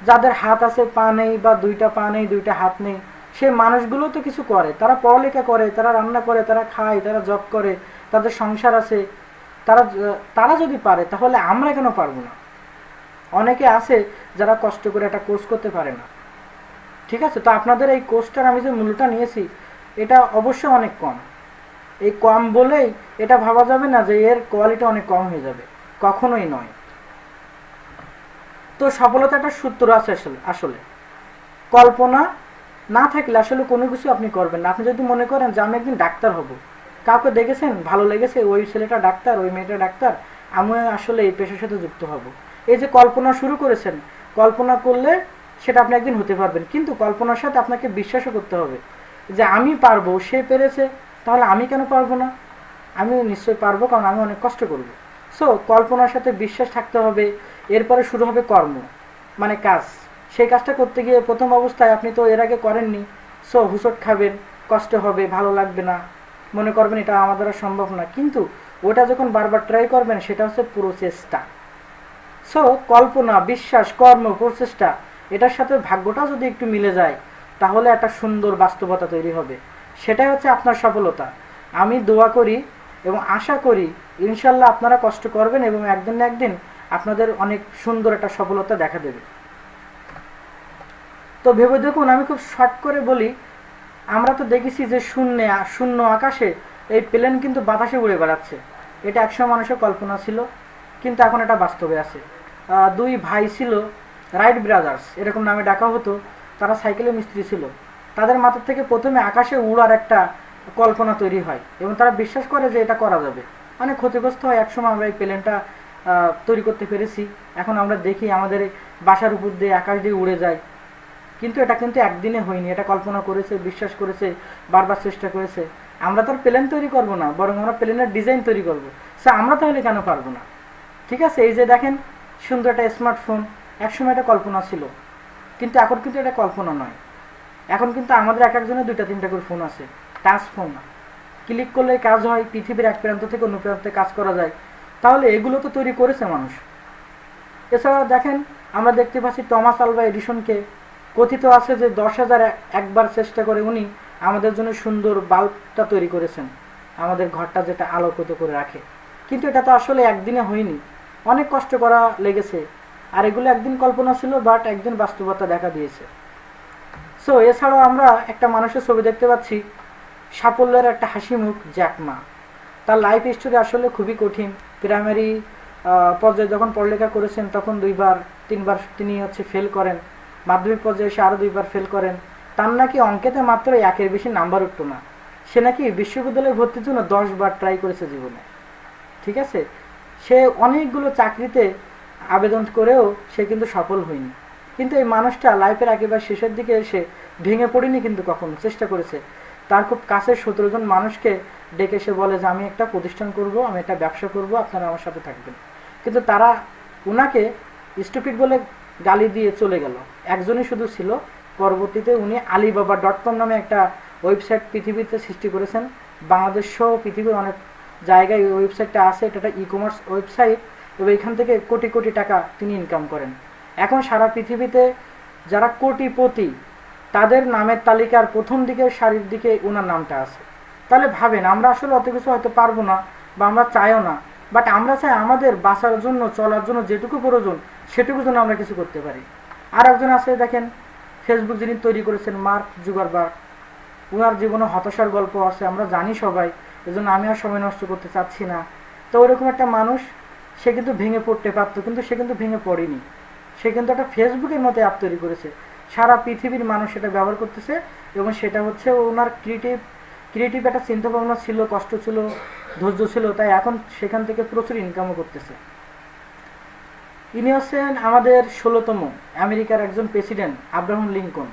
যাদের হাত আছে পা নেই বা 2টা পা নেই 2টা হাত নেই, সেই মানুষগুলো তো কিছু করে, তারা পড়ালেখা করে, তারা রান্না করে, তারা খায়, তারা জব করে, তাদের সংসার আছে, তারা যদি পারে তাহলে আমরা কেন পারবো না? অনেকে আছে যারা কষ্ট করে একটা কোর্স করতে পারে না, ঠিক আছে? তো আপনাদের এই কোর্সটার আমি যে মূল্যটা নিয়েছি এটা অবশ্যই অনেক কম। এই কম বলেই এটা ভাবা যাবে না যে এর কোয়ালিটি অনেক কম হয়ে যাবে, কখনোই নয়। তো সফলতা একটা সূত্র আছে আসলে কল্পনা না থাকলে আসলে কোনো কিছু আপনি করবেন না। আপনি যদি মনে করেন যে আমি একদিন ডাক্তার হব, কাউকে দেখেছেন ভালো লেগেছে, ওই ছেলেটা ডাক্তার, ওই মেয়েটা ডাক্তার, আমি আসলে এই পেশার সাথে যুক্ত হব, এই যে কল্পনা শুরু করেছেন, কল্পনা করলে সেটা আপনি একদিন হতে পারবেন। কিন্তু কল্পনার সাথে আপনাকে বিশ্বাসও করতে হবে যে আমি পারবো, সে পেরেছে, তাহলে আমি কেন পারবো না? আমি নিশ্চয়ই পারবো, কারণ আমি অনেক কষ্ট করব। সো কল্পনার সাথে বিশ্বাস থাকতে হবে। এরপরে শুরু হবে কর্ম, মানে কাজ। সেই কাজটা করতে গিয়ে প্রথম অবস্থায় আপনি তো এর আগে করেননি, সো হুঁচট খাবেন, কষ্ট হবে, ভালো লাগবে না, মনে করবেন এটা আমার দ্বারা সম্ভব না। কিন্তু ওটা যখন বারবার ট্রাই করবেন, সেটা হচ্ছে প্রচেষ্টা। সো কল্পনা, বিশ্বাস, কর্ম, প্রচেষ্টা, এটার সাথে ভাগ্যটা যদি একটু মিলে যায়, তাহলে একটা সুন্দর বাস্তবতা তৈরি হবে। সেটাই হচ্ছে আপনার সফলতা। আমি দোয়া করি এবং আশা করি ইনশাল্লাহ আপনারা কষ্ট করবেন এবং একদিন না একদিন আপনাদের অনেক সুন্দর একটা সফলতা দেখা দেবে। তো ভেবে দেখুন, আমি খুব শর্ট করে বলি, আমরা তো দেখেছি যে শূন্য আকাশে এই প্লেন কিন্তু বাতাসে উড়ে বেড়াচ্ছে। এটা একসময় মানুষের কল্পনা ছিল, কিন্তু এখন এটা বাস্তবে আছে। 2 ভাই ছিল, রাইট ব্রাদার্স এরকম নামে ডাকা হতো, তারা সাইকেলের মিস্ত্রি ছিল। তাদের মাথার থেকে প্রথমে আকাশে উড়ার একটা কল্পনা তৈরি হয় এবং তারা বিশ্বাস করে যে এটা করা যাবে। অনেক ক্ষতিগ্রস্ত হয়, একসময় আমরা এই প্লেনটা তৈরি করতে পেরেছি। এখন আমরা দেখি আমাদের বাসার উপর দিয়ে আকাশ দিয়ে উড়ে যায়, কিন্তু এটা কিন্তু একদিনে হয়নি, এটা কল্পনা করেছে, বিশ্বাস করেছে, বারবার চেষ্টা করেছে। আমরা তো আর প্লেন তৈরি করব না, বরং আমরা প্লেনের ডিজাইন তৈরি করব। সো আমরা তাহলে কেন পারবো না? ঠিক আছে, এই যে দেখেন সুন্দর একটা স্মার্টফোন, একসময় এটা কল্পনা ছিল, কিন্তু এখন কিন্তু এটা কল্পনা নয়। এখন কিন্তু আমাদের এক একজনের 2-3টা করে ফোন আছে, টাচ ফোন। ক্লিক করলে কাজ হয়, পৃথিবীর এক প্রান্ত থেকে অন্য প্রান্তে কাজ করা যায়। তাহলে এগুলো তো তৈরি করেছে মানুষ। এছাড়া দেখেন আমরা দেখতে পাচ্ছি টমাস আলভা এডিসনকে কথিত আছে যে 10,000 একবার চেষ্টা করে উনি আমাদের জন্য সুন্দর বাল্বটা তৈরি করেছেন, আমাদের ঘরটা যেটা আলোকিত করে রাখে। কিন্তু এটা তো আসলে একদিনে হয়নি, অনেক কষ্ট করা লেগেছে। আর এগুলো একদিন কল্পনা ছিল, বাট একদিন বাস্তবতা দেখা দিয়েছে। সো এছাড়াও আমরা একটা মানুষের ছবি দেখতে পাচ্ছি, সাফল্যের একটা হাসি মুখ, জ্যাক মা। তার লাইফ স্টোরি আসলে খুবই কঠিন। প্রাইমারি পর্যায়ে যখন পড়ালেখা করেছেন তখন 2-3বার তিনি ফেল করেন। মাধ্যমিক পর্যায়ে এসে আরও 2বার ফেল করেন। তার নাকি অঙ্কেতে মাত্র 1-এর বেশি নাম্বার উঠতো না। সে নাকি বিশ্ববিদ্যালয়ে ভর্তির জন্য 10বার ট্রাই করেছে জীবনে। ঠিক আছে, সে অনেকগুলো চাকরিতে আবেদন করেও সে কিন্তু সফল হয়নি। কিন্তু এই মানুষটা লাইফের একেবারে শেষের দিকে এসে ভেঙে পড়েনি, কিন্তু কখনো চেষ্টা করেছে। তার খুব কাছের 17 জন মানুষকে ডেকে সে বলে যে আমি একটা প্রতিষ্ঠান করব, আমি একটা ব্যবসা করব, আপনারা আমার সাথে থাকবেন। কিন্তু তারা উনাকে স্টুপিড বলে গালি দিয়ে চলে গেল। একজনই শুধু ছিল। পরবর্তীতে উনি alibaba.com নামে একটা ওয়েবসাইট পৃথিবীতে সৃষ্টি করেছেন। বাংলাদেশ সহ পৃথিবীর অনেক জায়গায় এই ওয়েবসাইটটা আছে। এটা একটা ই-কমার্স ওয়েবসাইট এবং এখান থেকে কোটি কোটি টাকা তিনি ইনকাম করেন। এখন সারা পৃথিবীতে যারা কোটিপতি তাদের নামের তালিকার প্রথম দিকের সারির দিকে ওনার নামটা আছে। তাহলে ভাবেন, আমরা আসলে অত কিছু হয়তো পারবো না বা আমরা চাইও না, বাট আমরা চাই আমাদের বাঁচার জন্য, চলার জন্য যেটুকু প্রয়োজন সেটুকু জন্য আমরা কিছু করতে পারি। আর একজন আছে দেখেন, ফেসবুক যিনি তৈরি করেছেন, মার্ক জুকারবার্গ। ওনার জীবনে হতাশার গল্প আছে, আমরা জানি সবাই, এজন্য আমি আর সময় নষ্ট করতে চাচ্ছি না। তো ওরকম একটা মানুষ, সে কিন্তু ভেঙে পড়তে পারতো, কিন্তু সে কিন্তু ভেঙে পড়েনি। সে কিন্তু একটা ফেসবুকের মতো অ্যাপ তৈরি করেছে, সারা পৃথিবীর মানুষ সেটা ব্যবহার করতেছে এবং সেটা ওনার ক্রিয়েটিভ একটা চিন্তাভাবনা ছিল, কষ্ট ছিল, ধৈর্য ছিল, তাই এখন সেখান থেকে প্রচুর ইনকামও করতেছে। ইনি হচ্ছেন আমাদের 16তম আমেরিকার একজন প্রেসিডেন্ট, আব্রাহাম লিঙ্কন।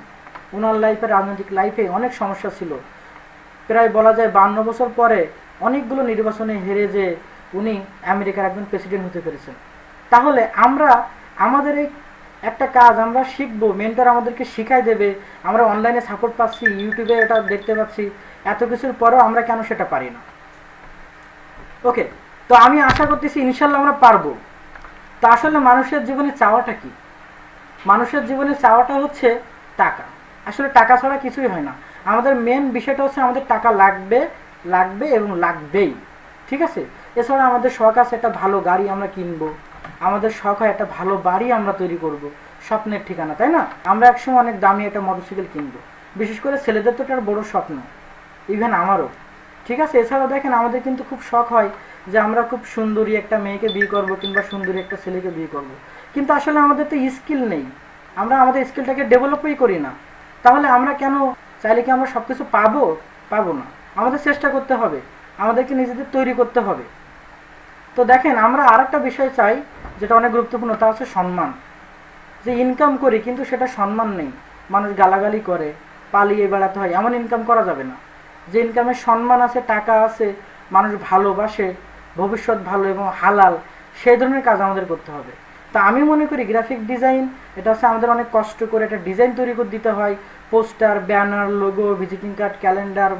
ওনার লাইফে, রাজনৈতিক লাইফে অনেক সমস্যা ছিল। প্রায় বলা যায় 52 বছর পরে অনেকগুলো নির্বাচনে হেরে যে উনি আমেরিকার একজন প্রেসিডেন্ট হতে পেরেছেন। তাহলে আমরা আমাদের এই একটা কাজ আমরা শিখবো, মেন্টর আমাদেরকে শিখাই দেবে, আমরা অনলাইনে সাপোর্ট পাচ্ছি, ইউটিউবে এটা দেখতে পাচ্ছি, এত কিছুর পরেও আমরা কেন সেটা পারি না? ওকে, তো আমি আশা করতেছি ইনশাল্লাহ আমরা পারবো। তো আসলে মানুষের জীবনে চাওয়াটা কি? মানুষের জীবনে চাওয়াটা হচ্ছে টাকা। আসলে টাকা ছাড়া কিছুই হয় না। আমাদের মেন বিষয়টা হচ্ছে আমাদের টাকা লাগবে, লাগবে এবং লাগবেই। ঠিক আছে, এছাড়া আমাদের শখ আছে একটা ভালো গাড়ি আমরা কিনবো, আমাদের শখ হয় একটা ভালো বাড়ি আমরা তৈরি করব, স্বপ্নের ঠিকানা, তাই না? আমরা একসময় অনেক দামি একটা মোটরসাইকেল কিনবো, বিশেষ করে ছেলেদের তো একটা বড় স্বপ্ন, ইভেন আমারও। ঠিক আছে, এছাড়াও দেখেন আমাদের কিন্তু খুব শখ হয় যে আমরা খুব সুন্দরী একটা মেয়েকে বিয়ে করবো কিংবা সুন্দরী একটা ছেলেকে বিয়ে করবো, কিন্তু আসলে আমাদের তো স্কিল নেই, আমরা আমাদের স্কিলটাকে ডেভেলপই করি না। তাহলে আমরা কেন চাইলে কি আমরা সব কিছু পাবো? পাবো না। আমাদের চেষ্টা করতে হবে, আমাদেরকে নিজেদের তৈরি করতে হবে। তো দেখেন, আমরা আর একটা বিষয় চাই যেটা অনেক গুরুত্বপূর্ণ, তা হচ্ছে সম্মান। যে ইনকাম করি কিন্তু সেটা সম্মান নেই, মানুষ গালাগালি করে, পালিয়ে বেড়াতে হয়, এমন ইনকাম করা যাবে না। যে ইনকামের সম্মান আছে, টাকা আছে, মানুষ ভালোবাসে, ভবিষ্যৎ ভালো এবং হালাল, সেই ধরনের কাজ আমাদের করতে হবে। তা আমি মনে করি গ্রাফিক ডিজাইন এটা হচ্ছে আমাদের অনেক কষ্ট করে একটা ডিজাইন তৈরি করে দিতে হয়, poster, banner, logo, visiting card, calendar,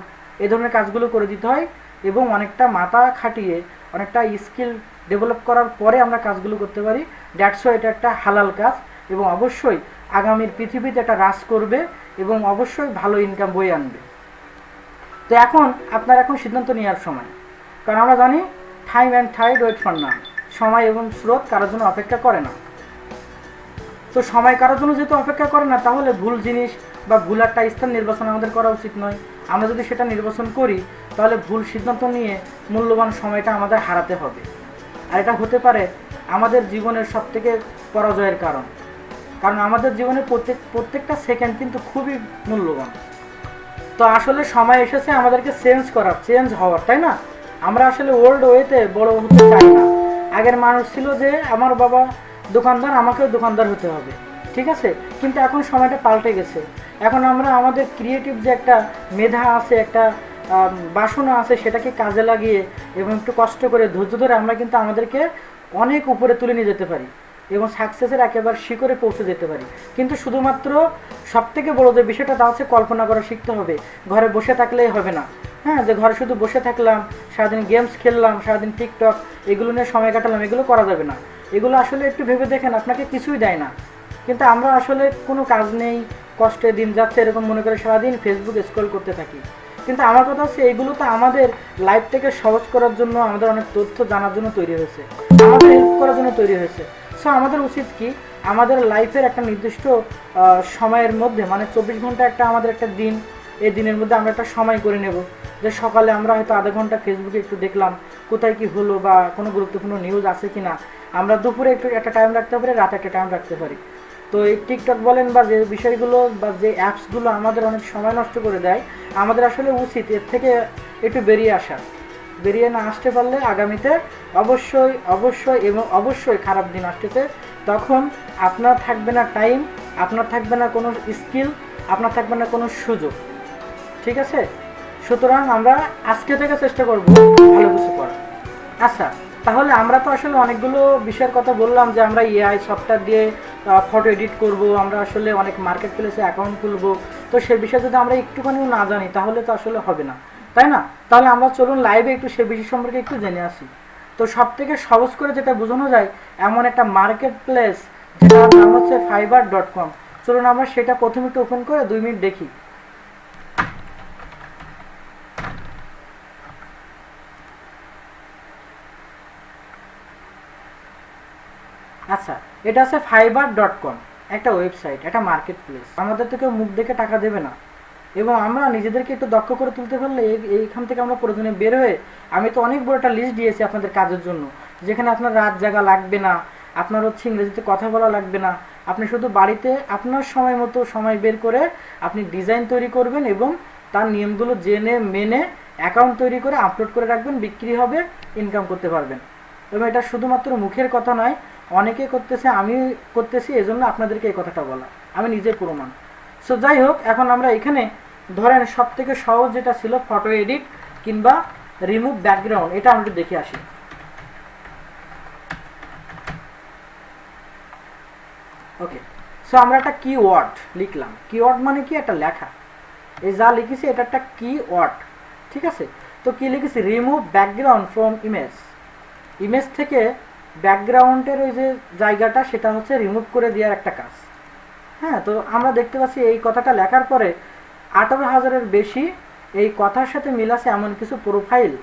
এই ধরনের কাজগুলো করে দিতে হয় এবং অনেকটা মাথা খাটিয়ে অনেকটা স্কিল ডেভেলপ করার পরে আমরা কাজগুলো করতে পারি। দ্যাটস ওয়াই এটা একটা হালাল কাজ এবং অবশ্যই আগামীর পৃথিবীতে এটা হ্রাস করবে এবং অবশ্যই ভালো ইনকাম বয়ে আনবে। তো এখন আপনার সিদ্ধান্ত নেওয়ার সময়, কারণ আমরা জানি time and tide wait for none, সময় এবং স্রোত কারোর জন্য অপেক্ষা করে না। তো সময় কারোর জন্য যেহেতু অপেক্ষা করে না, তাহলে ভুল জিনিস বা ভুল একটা স্থান নির্বাচন আমাদের করা উচিত নয়। আমরা যদি সেটা নির্বাচন করি তাহলে ভুল সিদ্ধান্ত নিয়ে মূল্যবান সময়টা আমাদের হারাতে হবে, আর এটা হতে পারে আমাদের জীবনের সবথেকে পরাজয়ের কারণ। কারণ আমাদের জীবনের প্রত্যেকটা সেকেন্ড কিন্তু খুবই মূল্যবান। তো আসলে সময় এসেছে আমাদেরকে চেঞ্জ হওয়ার, তাই না? আমরা আসলে ওল্ড ওয়েতে বড় হতে চাই না। আগের মানুষ ছিল যে আমার বাবা দোকানদার, আমাকেও দোকানদার হতে হবে, ঠিক আছে। কিন্তু এখন সময়টা পাল্টে গেছে। এখন আমরা আমাদের ক্রিয়েটিভ যে একটা মেধা আছে, একটা বাসনা আছে, সেটাকে কাজে লাগিয়ে এবং একটু কষ্ট করে ধৈর্য ধরে আমরা কিন্তু আমাদেরকে অনেক উপরে তুলে নিয়ে যেতে পারি এবং সাকসেসের একেবারে শিখরে পৌঁছে যেতে পারি। কিন্তু শুধুমাত্র সবথেকে বড় যে বিষয়টা তা হচ্ছে কল্পনা করা শিখতে হবে। ঘরে বসে থাকলেই হবে না। হ্যাঁ, যে ঘরে শুধু বসে থাকলাম, সারাদিন গেমস খেললাম, সারাদিন টিকটক এগুলো নিয়ে সময় কাটালাম, এগুলো করা যাবে না। এগুলো আসলে একটু ভেবে দেখেন, আপনাকে কিছুই দেয় না। কিন্তু আমরা আসলে কোনো কাজ নেই, কষ্টে দিন যাচ্ছে এরকম মনে করে সারাদিন ফেসবুক স্ক্রল করতে থাকি। কিন্তু আমার কথা হচ্ছে এইগুলো তো আমাদের লাইফটাকে সহজ করার জন্য, আমাদের অনেক তথ্য জানার জন্য তৈরি হয়েছে, আমাদের হেল্প করার জন্য তৈরি হয়েছে। সো আমাদের উচিত কি, আমাদের লাইফের একটা নির্দিষ্ট সময়ের মধ্যে, মানে 24 ঘন্টা একটা আমাদের একটা দিন, এই দিনের মধ্যে আমরা একটা সময় করে নেব যে সকালে আমরা হয়তো আধা ঘন্টা ফেসবুকে একটু দেখলাম কোথায় কি হলো বা কোনো গুরুত্বপূর্ণ নিউজ আছে কি না। আমরা দুপুরে একটু একটা টাইম রাখতে পারি, রাতে একটা টাইম রাখতে পারি। তো এই টিকটক বলেন বা যে বিষয়গুলো বা যে অ্যাপসগুলো আমাদের অনেক সময় নষ্ট করে দেয়, আমাদের আসলে উচিত এর থেকে একটু বেরিয়ে আসা। বেরিয়ে না আসতে পারলে আগামীতে অবশ্যই অবশ্যই এবং অবশ্যই খারাপ দিন আসতেছে। তখন আপনার থাকবে না টাইম, আপনার থাকবে না কোনো স্কিল, আপনার থাকবে না কোনো সুযোগ, ঠিক আছে। সুতরাং আমরা আজকে থেকে চেষ্টা করব ভালো কিছু করার। আচ্ছা, তাহলে আমরা তো আসলে অনেকগুলো বিষয়ের কথা বললাম যে আমরা এআই সফটওয়্যার দিয়ে ফটো এডিট করব, আমরা আসলে অনেক মার্কেট প্লেসে অ্যাকাউন্ট খুলবো। তো সে বিষয়ে যদি আমরা একটুখানিও না জানি তাহলে তো আসলে হবে না, তাই না? তাহলে আমরা চলুন লাইভে একটু সে বিষয় সম্পর্কে একটু জেনে আসি। তো সব থেকে সহজ করে যেটা বোঝানো যায় এমন একটা মার্কেট প্লেস যেটার নাম হচ্ছে fiverr.com। চলুন আমরা সেটা প্রথমে একটু ওপেন করে 2 মিনিট দেখি। আচ্ছা, এটা আছে fiverr.com, একটা ওয়েবসাইট, একটা মার্কেট প্লেস। আমাদের থেকে মুখ দেখে টাকা দেবে না এবং আমরা নিজেদেরকে একটু দক্ষ করে তুলতে পারলে এইখান থেকে আমরা প্রয়োজনে বের হয়ে, আমি তো অনেক বড় একটা লিস্ট দিয়েছি আপনাদের কাজের জন্য, যেখানে আপনার রাত জাগা লাগবে না, আপনার হচ্ছে ইংরেজিতে কথা বলা লাগবে না। আপনি শুধু বাড়িতে আপনার সময় মতো সময় বের করে আপনি ডিজাইন তৈরি করবেন এবং তার নিয়মগুলো জেনে মেনে অ্যাকাউন্ট তৈরি করে আপলোড করে রাখবেন, বিক্রি হবে, ইনকাম করতে পারবেন। এবং এটা শুধুমাত্র মুখের কথা নয়, অনেকে করতেছে, আমি করতেছি, এজন্য আপনাদেরকে এই কথাটা বলা, আমি নিজে প্রমাণ। সো যাই হোক, এখন আমরা এখানে ধরেন সব থেকে সহজ যেটা ছিল ফটো এডিট কিংবা রিমুভ ব্যাকগ্রাউন্ড, এটা আমরা একটু দেখে আসি। ওকে, সো আমরা একটা কিওয়ার্ড লিখলাম। কিওয়ার্ড মানে কি? একটা লেখা। এই যা লিখেছি এটা একটা কিওয়ার্ড, ঠিক আছে। তো কি লিখেছি? Remove background from image. Image থেকে ব্যাকগ্রাউন্ডের ওই যে জায়গাটা, সেটা হচ্ছে রিমুভ করে দেওয়ার একটা কাজ। হ্যাঁ, তো আমরা দেখতে পাচ্ছি এই কথাটা লেখার পরে 18,000-এর বেশি এই কথার সাথে মিল আছে এমন কিছু প্রোফাইল,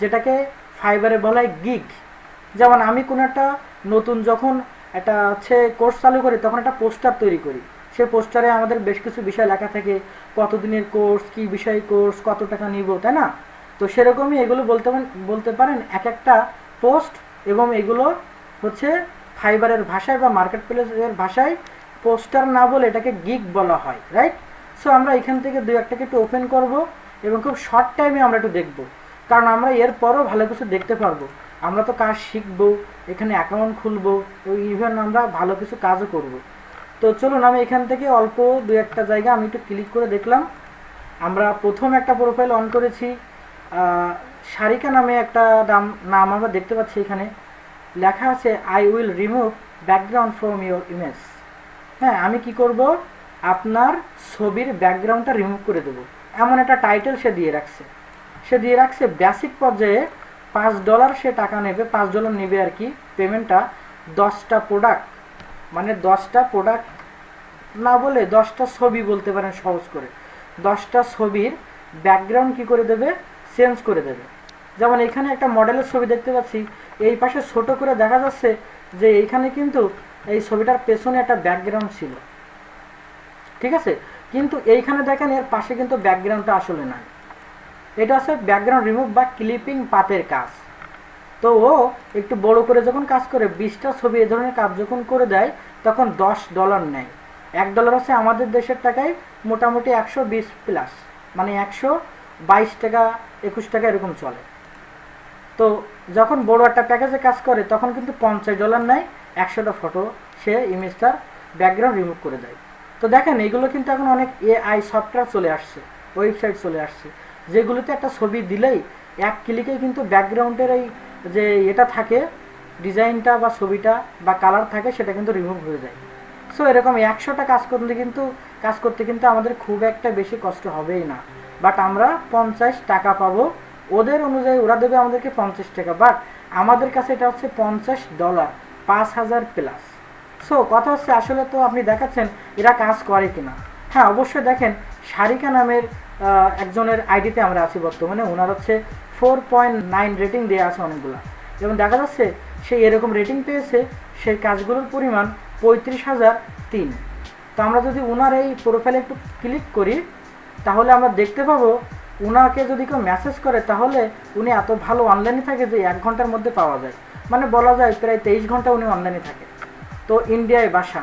যেটাকে ফাইবারে বলা হয় গিগ। যেমন আমি কোনো একটা নতুন যখন একটা হচ্ছে কোর্স চালু করি, তখন একটা পোস্টার তৈরি করি। সেই পোস্টারে আমাদের বেশ কিছু বিষয় লেখা থাকে, কতদিনের কোর্স, কী বিষয় কোর্স, কত টাকা নিব, তাই না? তো সেরকমই এগুলো বলতে পারেন এক একটা পোস্ট, এবং এগুলো হচ্ছে ফাইবারের ভাষায় বা মার্কেট প্লেসের ভাষায় পোস্টার না বলে এটাকে গিগ বলা হয়, রাইট? সো আমরা এখান থেকে 2-1টাকে একটু ওপেন করব এবং খুব শর্ট টাইমে আমরা একটু দেখব, কারণ আমরা এরপরও ভালো কিছু দেখতে পারবো। আমরা তো কাজ শিখবো, এখানে অ্যাকাউন্ট খুলবো, ইভেন আমরা ভালো কিছু কাজও করব। তো চলুন আমি এখান থেকে অল্প 2-1টা জায়গা আমি একটু ক্লিক করে দেখলাম। আমরা প্রথম একটা প্রোফাইল অন করেছি, সারিকা নামে একটা নাম আমরা দেখতে পাচ্ছি। এখানে লেখা আছে I will remove background from your image. হ্যাঁ, আমি কি করব? আপনার ছবির ব্যাকগ্রাউন্ডটা রিমুভ করে দেবো, এমন একটা টাইটেল সে দিয়ে রাখছে। বেসিক পর্যায়ে $5 সে টাকা নেবে, $5 নেবে আর কি পেমেন্টটা। 10টা প্রোডাক্ট, মানে 10টা প্রোডাক্ট না বলে 10টা ছবি বলতে পারেন সহজ করে। 10টা ছবির ব্যাকগ্রাউন্ড কি করে দেবে? চেঞ্জ করে দেবে। যেমন এখানে একটা মডেলের ছবি দেখতে পাচ্ছি, এই পাশে ছোট করে দেখা যাচ্ছে যে এইখানে কিন্তু এই ছবিটার পেছনে একটা ব্যাকগ্রাউন্ড ছিল, ঠিক আছে। কিন্তু এইখানে দেখেন এর পাশে কিন্তু ব্যাকগ্রাউন্ডটা আসলে নাই। এটা হচ্ছে ব্যাকগ্রাউন্ড রিমুভ বা ক্লিপিং পাতের কাজ। তো ও একটু বড় করে যখন কাজ করে, 20টা ছবি এ ধরনের কাজ যখন করে দেয়, তখন $10 নেয়। $1 হচ্ছে আমাদের দেশের টাকায় মোটামুটি 120+, মানে 122 টাকা 21 টাকা এরকম চলে। তো যখন বড় একটা প্যাকেজে কাজ করে তখন কিন্তু $50 নেয়, 100টা ফটো সে ইমেজটার ব্যাকগ্রাউন্ড রিমুভ করে দেয়। তো দেখেন এগুলো কিন্তু এখন অনেক AI সফটওয়্যার চলে আসছে, ওয়েবসাইট চলে আসছে, যেগুলোতে একটা ছবি দিলেই এক ক্লিকেই কিন্তু ব্যাকগ্রাউন্ডের এই যে এটা থাকে ডিজাইনটা বা ছবিটা বা কালার থাকে সেটা কিন্তু রিমুভ হয়ে যায়। সো এরকম 100টা কাজ করতে কিন্তু আমাদের খুব একটা বেশি কষ্ট হবেই না, বাট আমরা $50 পাবো। ওদের অনুযায়ী ওরা দেবে আমাদেরকে $50, বাট আমাদের কাছে এটা হচ্ছে $50, 5000 প্লাস। সো কথা হচ্ছে আসলে তো আপনি দেখাচ্ছেন এরা কাজ করে কিনা। হ্যাঁ অবশ্যই দেখেন সারিকা নামের একজনের আইডিতে আমরা আছি বর্তমানে, ওনার হচ্ছে 4.9 রেটিং দেওয়া আছে অনেকগুলো, এবং দেখা যাচ্ছে সে এরকম রেটিং পেয়েছে, সেই কাজগুলোর পরিমাণ 35,003। তো আমরা যদি ওনার এই প্রোফাইলে একটু ক্লিক করি তাহলে আমরা দেখতে পাবো ওনাকে যদি কেউ মেসেজ করে তাহলে উনি এত ভালো অনলাইনে থাকে যে 1 ঘন্টার মধ্যে পাওয়া যায়, মানে বলা যায় প্রায় 23 ঘন্টা উনি অনলাইনে থাকে। তো ইন্ডিয়ায় বাসা,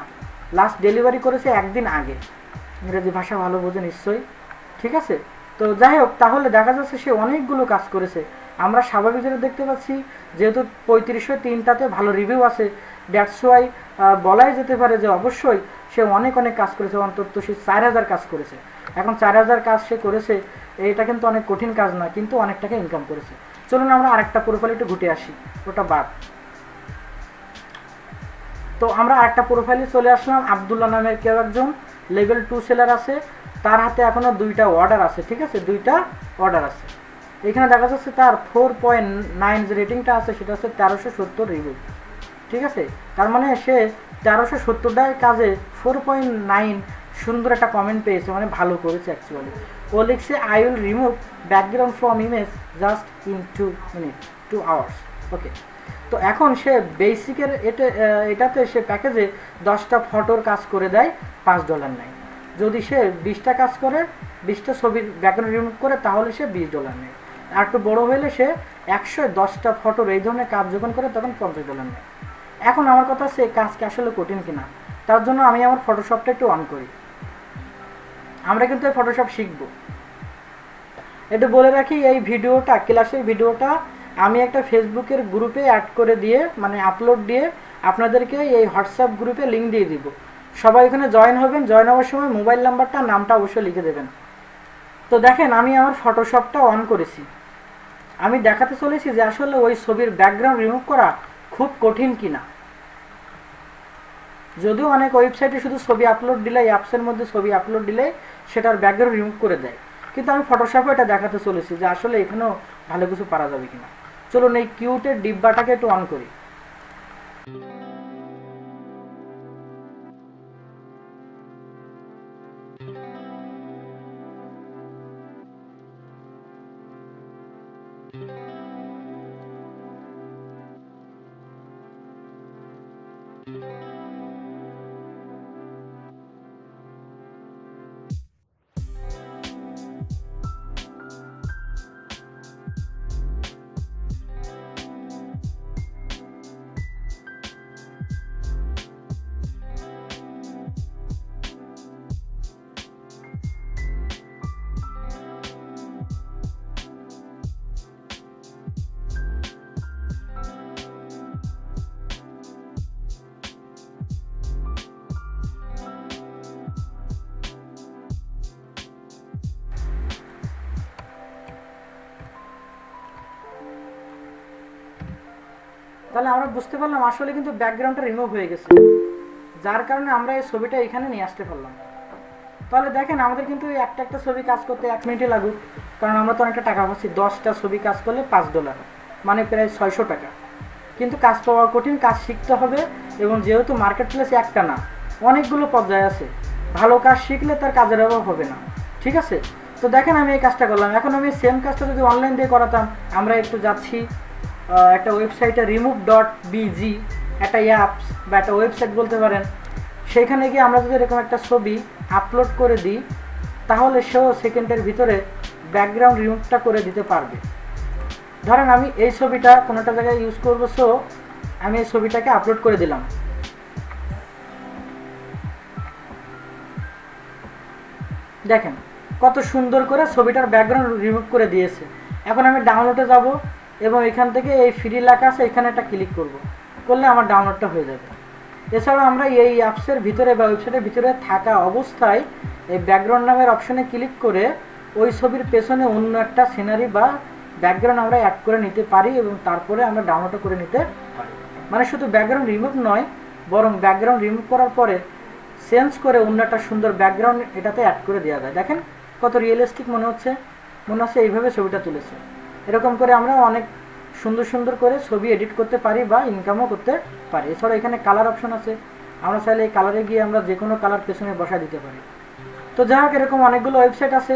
লাস্ট ডেলিভারি করেছে একদিন আগে, ইংরেজি ভাষা ভালো বোঝে নিশ্চয়ই, ঠিক আছে। তো যাই হোক, তাহলে দেখা যাচ্ছে সে অনেকগুলো কাজ করেছে। আমরা স্বাভাবিক যেটা দেখতে পাচ্ছি যেহেতু 3503টাতে ভালো রিভিউ আছে, দ্যাটস ওয়াই বলাই যেতে পারে যে অবশ্যই সে অনেক কাজ করেছে, অন্তত সে 4000 কাজ করেছে। এখন 4000 কাজ সে করেছে, এটা কিন্তু অনেক কঠিন কাজ না, কিন্তু অনেক টাকা ইনকাম করেছে। চলুন আমরা আরেকটা প্রোফাইল একটু ঘুটে আসি, ওটা বাদ। তো আমরা আরেকটা প্রোফাইলে চলে আসলাম। আব্দুল্লাহ নামের কেউ একজন লেভেল 2 সেলার আছে, তার হাতে এখনও 2টা অর্ডার আছে, ঠিক আছে, 2টা অর্ডার আছে। এখানে দেখা যাচ্ছে তার 4.9 যে রেটিংটা আছে সেটা হচ্ছে 1370 রিভিউ, ঠিক আছে। তার মানে সে 1370টার কাজে 4.9 সুন্দর একটা কমেন্ট পেয়েছে, মানে ভালো করেছে অ্যাকচুয়ালি। ও লিখছে I will remove background from image just in 2 hours. Okay, তো এখন সে বেসিকের এটাতে সে প্যাকেজে 10টা ফটোর কাজ করে দেয়, $5 নেয়। যদি সে 20টা কাজ করে, 20টা ছবির ব্যাকগ্রাউন্ড রিমুভ করে, তাহলে সে $20 নেয়। আর একটু বড়ো হলে সে 110টা ফটোর এই ধরনের কাজ যখন করে তখন $50 নেয়। এখন আমার কথা হচ্ছে এই কাজকে আসলে কঠিন কিনা, তার জন্য আমি আমার ফটোশপটা একটু অন করি। আমরা কিন্তু এই ফটোশপ শিখবো। একটু বলে রাখি, এই ভিডিওটা, ক্লাসের ভিডিওটা আমি একটা ফেসবুকের গ্রুপে অ্যাড করে দিয়ে, মানে আপলোড দিয়ে আপনাদেরকে এই হোয়াটসঅ্যাপ গ্রুপে লিঙ্ক দিয়ে দিব। সবাই এখানে জয়েন হবেন, জয়েন হওয়ার সময় মোবাইল নাম্বারটা, নামটা অবশ্যই লিখে দেবেন। তো দেখেন আমি আমার ফটোশপটা অন করেছি, আমি দেখাতে চলেছি যে আসলে ওই ছবির ব্যাকগ্রাউন্ড রিমুভ করা খুব কঠিন কিনা। যদিও অনেক ওয়েবসাইটে শুধু ছবি আপলোড দিলে, অ্যাপসের মধ্যে ছবি আপলোড দিলে সেটার ব্যাকগ্রাউন্ড রিমুভ করে দেয়, কিন্তু আমি ফটোশপে এটা দেখাতে চলেছি যে আসলে এখানেও ভালো কিছু পারা যাবে কিনা। চলুন এই কিউটের ডিব্বাটাকে একটু অন করি। তাহলে আমরা বুঝতে পারলাম আসলে কিন্তু ব্যাকগ্রাউন্ডটা রিমুভ হয়ে গেছে, যার কারণে আমরা এই ছবিটা এখানে নিয়ে আসতে পারলাম। তাহলে দেখেন আমাদের কিন্তু একটা একটা ছবি কাজ করতে 1 মিনিটে লাগুক, কারণ আমরা তো অনেকটা টাকা পাচ্ছি। 10টা ছবি কাজ করলে $5, মানে প্রায় $600। কিন্তু কাজ পাওয়া কঠিন, কাজ শিখতে হবে, এবং যেহেতু মার্কেট প্লেসে একটা না, অনেকগুলো পর্যায়ে আছে, ভালো কাজ শিখলে তার কাজের অভাব হবে না, ঠিক আছে। তো দেখেন আমি এই কাজটা করলাম। এখন আমি সেম কাজটা যদি অনলাইন দিয়ে করাতাম, আমরা একটু যাচ্ছি একটা ওয়েবসাইটে, remove.bg, একটা অ্যাপস বা একটা ওয়েবসাইট বলতে পারেন। সেইখানে গিয়ে আমরা যদি এরকম একটা ছবি আপলোড করে দিই তাহলে সেও সেকেন্ডের ভিতরে ব্যাকগ্রাউন্ড রিমুভটা করে দিতে পারবে। ধরেন আমি এই ছবিটা কোনোটা জায়গায় ইউজ করবো, সো আমি এই ছবিটাকে আপলোড করে দিলাম। দেখেন কত সুন্দর করে ছবিটার ব্যাকগ্রাউন্ড রিমুভ করে দিয়েছে। এখন আমি ডাউনলোডে যাব, এবং এখান থেকে এই ফ্রি লেখা আছে এখানে একটা ক্লিক করব, করলে আমার ডাউনলোডটা হয়ে যাবে। এছাড়া আমরা এই অ্যাপসের ভিতরে বা ওয়েবসাইটের ভিতরে থাকা অবস্থায় এই ব্যাকগ্রাউন্ড নামের অপশনে ক্লিক করে ওই ছবির পেছনে অন্য একটা সিনারি বা ব্যাকগ্রাউন্ড আমরা অ্যাড করে নিতে পারি এবং তারপরে আমরা ডাউনলোড করে নিতে পারি। মানে শুধু ব্যাকগ্রাউন্ড রিমুভ নয়, বরং ব্যাকগ্রাউন্ড রিমুভ করার পরে চেঞ্জ করে অন্য একটা সুন্দর ব্যাকগ্রাউন্ড এটাতে অ্যাড করে দেওয়া যায়। দেখেন কত রিয়েলিস্টিক মনে হচ্ছে এইভাবে ছবিটা তুলেছে। এরকম করে আমরা অনেক সুন্দর সুন্দর করে ছবি এডিট করতে পারি বা ইনকামও করতে পারি। এছাড়া এখানে কালার অপশন আছে, আমরা চাইলে এই কালারে গিয়ে আমরা যে কোনো কালার পেছনে বসায় দিতে পারি। তো যাই হোক, এরকম অনেকগুলো ওয়েবসাইট আছে।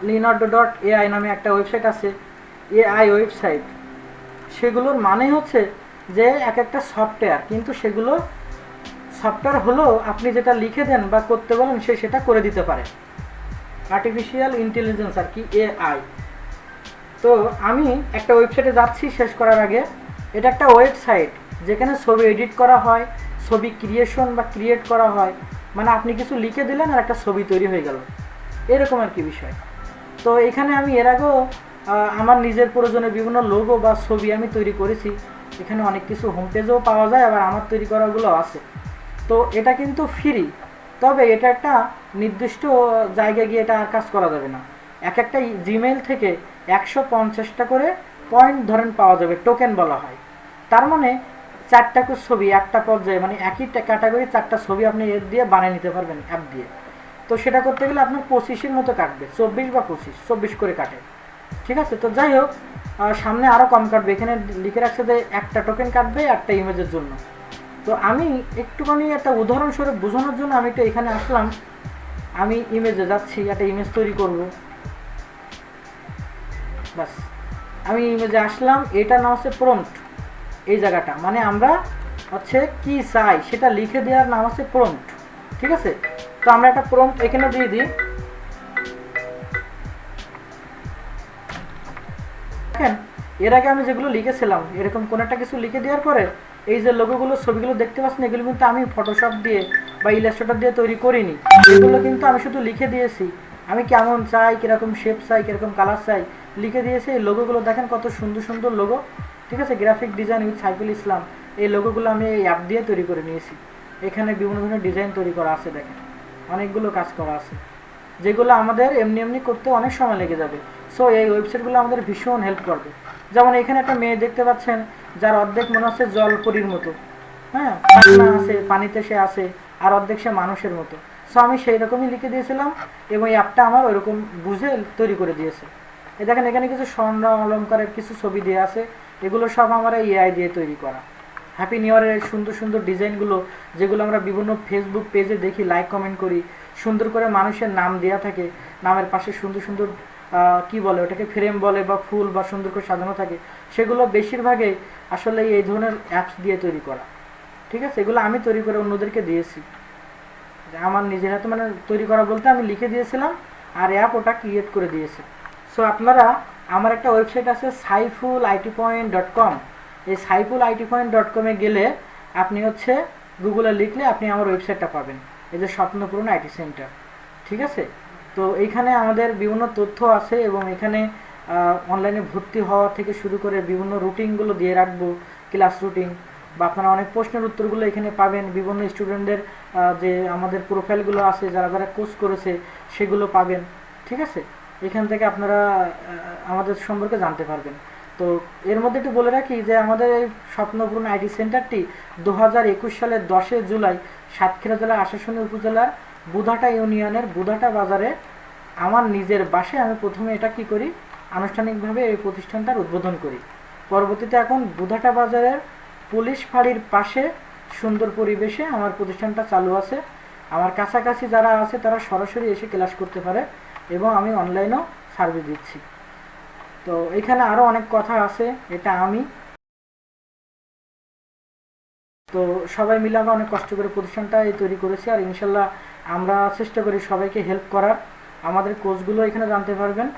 leonardo.ai নামে একটা ওয়েবসাইট আছে, এআই ওয়েবসাইট। সেগুলোর মানে হচ্ছে যে এক একটা সফটওয়্যার, কিন্তু সেগুলো সফটওয়্যার হলেও আপনি যেটা লিখে দেন বা করতে বলেন সেটা করে দিতে পারে। আর্টিফিশিয়াল ইন্টেলিজেন্স আর কি, এআই। তো আমি একটা ওয়েবসাইটে যাচ্ছি শেষ করার আগে। এটা একটা ওয়েবসাইট যেখানে ছবি এডিট করা হয়, ছবি ক্রিয়েশন বা ক্রিয়েট করা হয়। মানে আপনি কিছু লিখে দিলেন আর একটা ছবি তৈরি হয়ে গেল, এরকম আর কি বিষয়। তো এখানে আমি এর আগেও আমার নিজের প্রয়োজনে বিভিন্ন লোগো বা ছবি আমি তৈরি করেছি। এখানে অনেক কিছু হোম পেজেও পাওয়া যায়, আবার আমার তৈরি করাগুলো আছে। তো এটা কিন্তু ফ্রি, তবে এটা একটা নির্দিষ্ট জায়গায় গিয়ে এটা আর কাজ করা যাবে না। এক একটা জিমেইল থেকে 150টা করে পয়েন্ট ধরেন পাওয়া যাবে, টোকেন বলা হয়। তার মানে 4টা করে ছবি একটা পর্যায়ে, মানে একই ক্যাটাগরি 4টা ছবি আপনি এর দিয়ে বানিয়ে নিতে পারবেন অ্যাপ দিয়ে। তো সেটা করতে গেলে আপনার 25-এর মতো কাটবে, 24 বা 25 করে কাটে। ঠিক আছে, তো যাই হোক, সামনে আরও কম কাটবে। এখানে লিখে রাখছে যে একটা টোকেন কাটবে একটা ইমেজের জন্য। তো আমি একটুখানি একটা উদাহরণস্বরূপ বোঝানোর জন্য আমি একটু এখানে আসলাম। আমি ইমেজে যাচ্ছি, একটা ইমেজ তৈরি করব। বাস, আমি ইমেজে আসলাম। এটার নাম হচ্ছে প্রম্পট। এই জায়গাটা মানে আমরা হচ্ছে কি চাই সেটা লিখে দেওয়ার নাম হচ্ছে প্রম্পট। ঠিক আছে, তো আমরা একটা প্রম্পট এখানে দিয়ে দিই। দেখেন এর আগে আমি যেগুলো লিখেছিলাম এরকম কোনো একটা কিছু লিখে দেওয়ার পরে এই যে লোগোগুলো ছবিগুলো দেখতে পাচ্ছেন, এগুলো কিন্তু আমি ফটোশপ দিয়ে বা ইলাস্ট্রেটর দিয়ে তৈরি করিনি। এগুলো কিন্তু আমি শুধু লিখে দিয়েছি, আমি কেমন চাই, কীরকম শেপ চাই, কীরকম কালার চাই লিখে দিয়েছি। এই লোগোগুলো দেখেন কত সুন্দর সুন্দর লোগো। ঠিক আছে, graphic design with Saiful Islam, এই লোগোগুলো আমি এই অ্যাপ দিয়ে তৈরি করে নিয়েছি। এখানে বিভিন্ন ধরনের ডিজাইন তৈরি করা আছে, দেখেন অনেকগুলো কাজ করা আছে, যেগুলো আমাদের এমনি এমনি করতে অনেক সময় লেগে যাবে। সো এই ওয়েবসাইটগুলো আমাদের ভীষণ হেল্প করবে। যেমন এখানে একটা মেয়ে দেখতে পাচ্ছেন, যার অর্ধেক মনে হচ্ছে জলপরীর মতো, হ্যাঁ, পাখনা আছে, পানিতে সে আছে, আর অর্ধেক সে মানুষের মতো। সো আমি সেই রকমই লিখে দিয়েছিলাম এবং এই অ্যাপটা আমার ওইরকম বুঝে তৈরি করে দিয়েছে। দেখেন এখানে কিছু স্বর্ণ অলঙ্কারের কিছু ছবি দেওয়া আছে, এগুলো সব আমার এআই দিয়ে তৈরি করা। হ্যাপি নিউ ইয়ারের সুন্দর সুন্দর ডিজাইনগুলো, যেগুলো আমরা বিভিন্ন ফেসবুক পেজে দেখি, লাইক কমেন্ট করি, সুন্দর করে মানুষের নাম দেওয়া থাকে, নামের পাশে সুন্দর সুন্দর কি বলে ওটাকে, ফ্রেম বলে বা ফুল বা সুন্দর করে সাজানো থাকে, সেগুলো বেশিরভাগই আসলে এই ধরনের অ্যাপস দিয়ে তৈরি করা। ঠিক আছে, এগুলো আমি তৈরি করে অন্যদেরকে দিয়েছি, আমার নিজের হাতে মানে তৈরি করা বলতে আমি লিখে দিয়েছিলাম আর অ্যাপ ওটা ক্রিয়েট করে দিয়েছে। সো আপনারা, আমার একটা ওয়েবসাইট আছে saifulitpoint.com। এই saifulitpoint.com-এ গেলে আপনি হচ্ছে গুগলে লিখলে আপনি আমার ওয়েবসাইটটা পাবেন, এই যে স্বপ্নপূরণ আইটি সেন্টার। ঠিক আছে, তো এইখানে আমাদের বিভিন্ন তথ্য আছে এবং এখানে অনলাইনে ভর্তি হওয়া থেকে শুরু করে বিভিন্ন রুটিনগুলো দিয়ে রাখবো, ক্লাস রুটিন, বা আপনারা অনেক প্রশ্নের উত্তরগুলো এখানে পাবেন। বিভিন্ন স্টুডেন্টদের যে আমাদের প্রোফাইলগুলো আছে, যারা যারা কোর্স করেছে সেগুলো পাবেন। ঠিক আছে, এখান থেকে আপনারা আমাদের সম্পর্কে জানতে পারবেন। তো এর মধ্যে একটু বলে রাখি যে আমাদের এই স্বপ্নপূরণ আইটি সেন্টারটি 2021 সালের 10 জুলাই সাতক্ষীরা জেলার আশাশুনি উপজেলার বুধাটা ইউনিয়নের বুধাটা বাজারে আমার নিজের বাসায় আমি প্রথমে এটা কি করি, আনুষ্ঠানিকভাবে এই প্রতিষ্ঠানটার উদ্বোধন করি। পরবর্তীতে এখন বুধাটা বাজারের পুলিশ ফাঁড়ির পাশে সুন্দর পরিবেশে আমার প্রতিষ্ঠানটা চালু আছে। আমার কাছাকাছি যারা আছে তারা সরাসরি এসে ক্লাস করতে পারে এবং আমি অনলাইনেও সার্ভিস দিচ্ছি। তো এখানে আরও অনেক কথা আছে, এটা আমি তো সবাই মিলে আমরা অনেক কষ্ট করে প্রতিষ্ঠানটা তৈরি করেছি। আর ইনশাল্লাহ আমরা চেষ্টা করি সবাইকে হেল্প করার। আমাদের কোর্সগুলো এখানে জানতে পারবেন।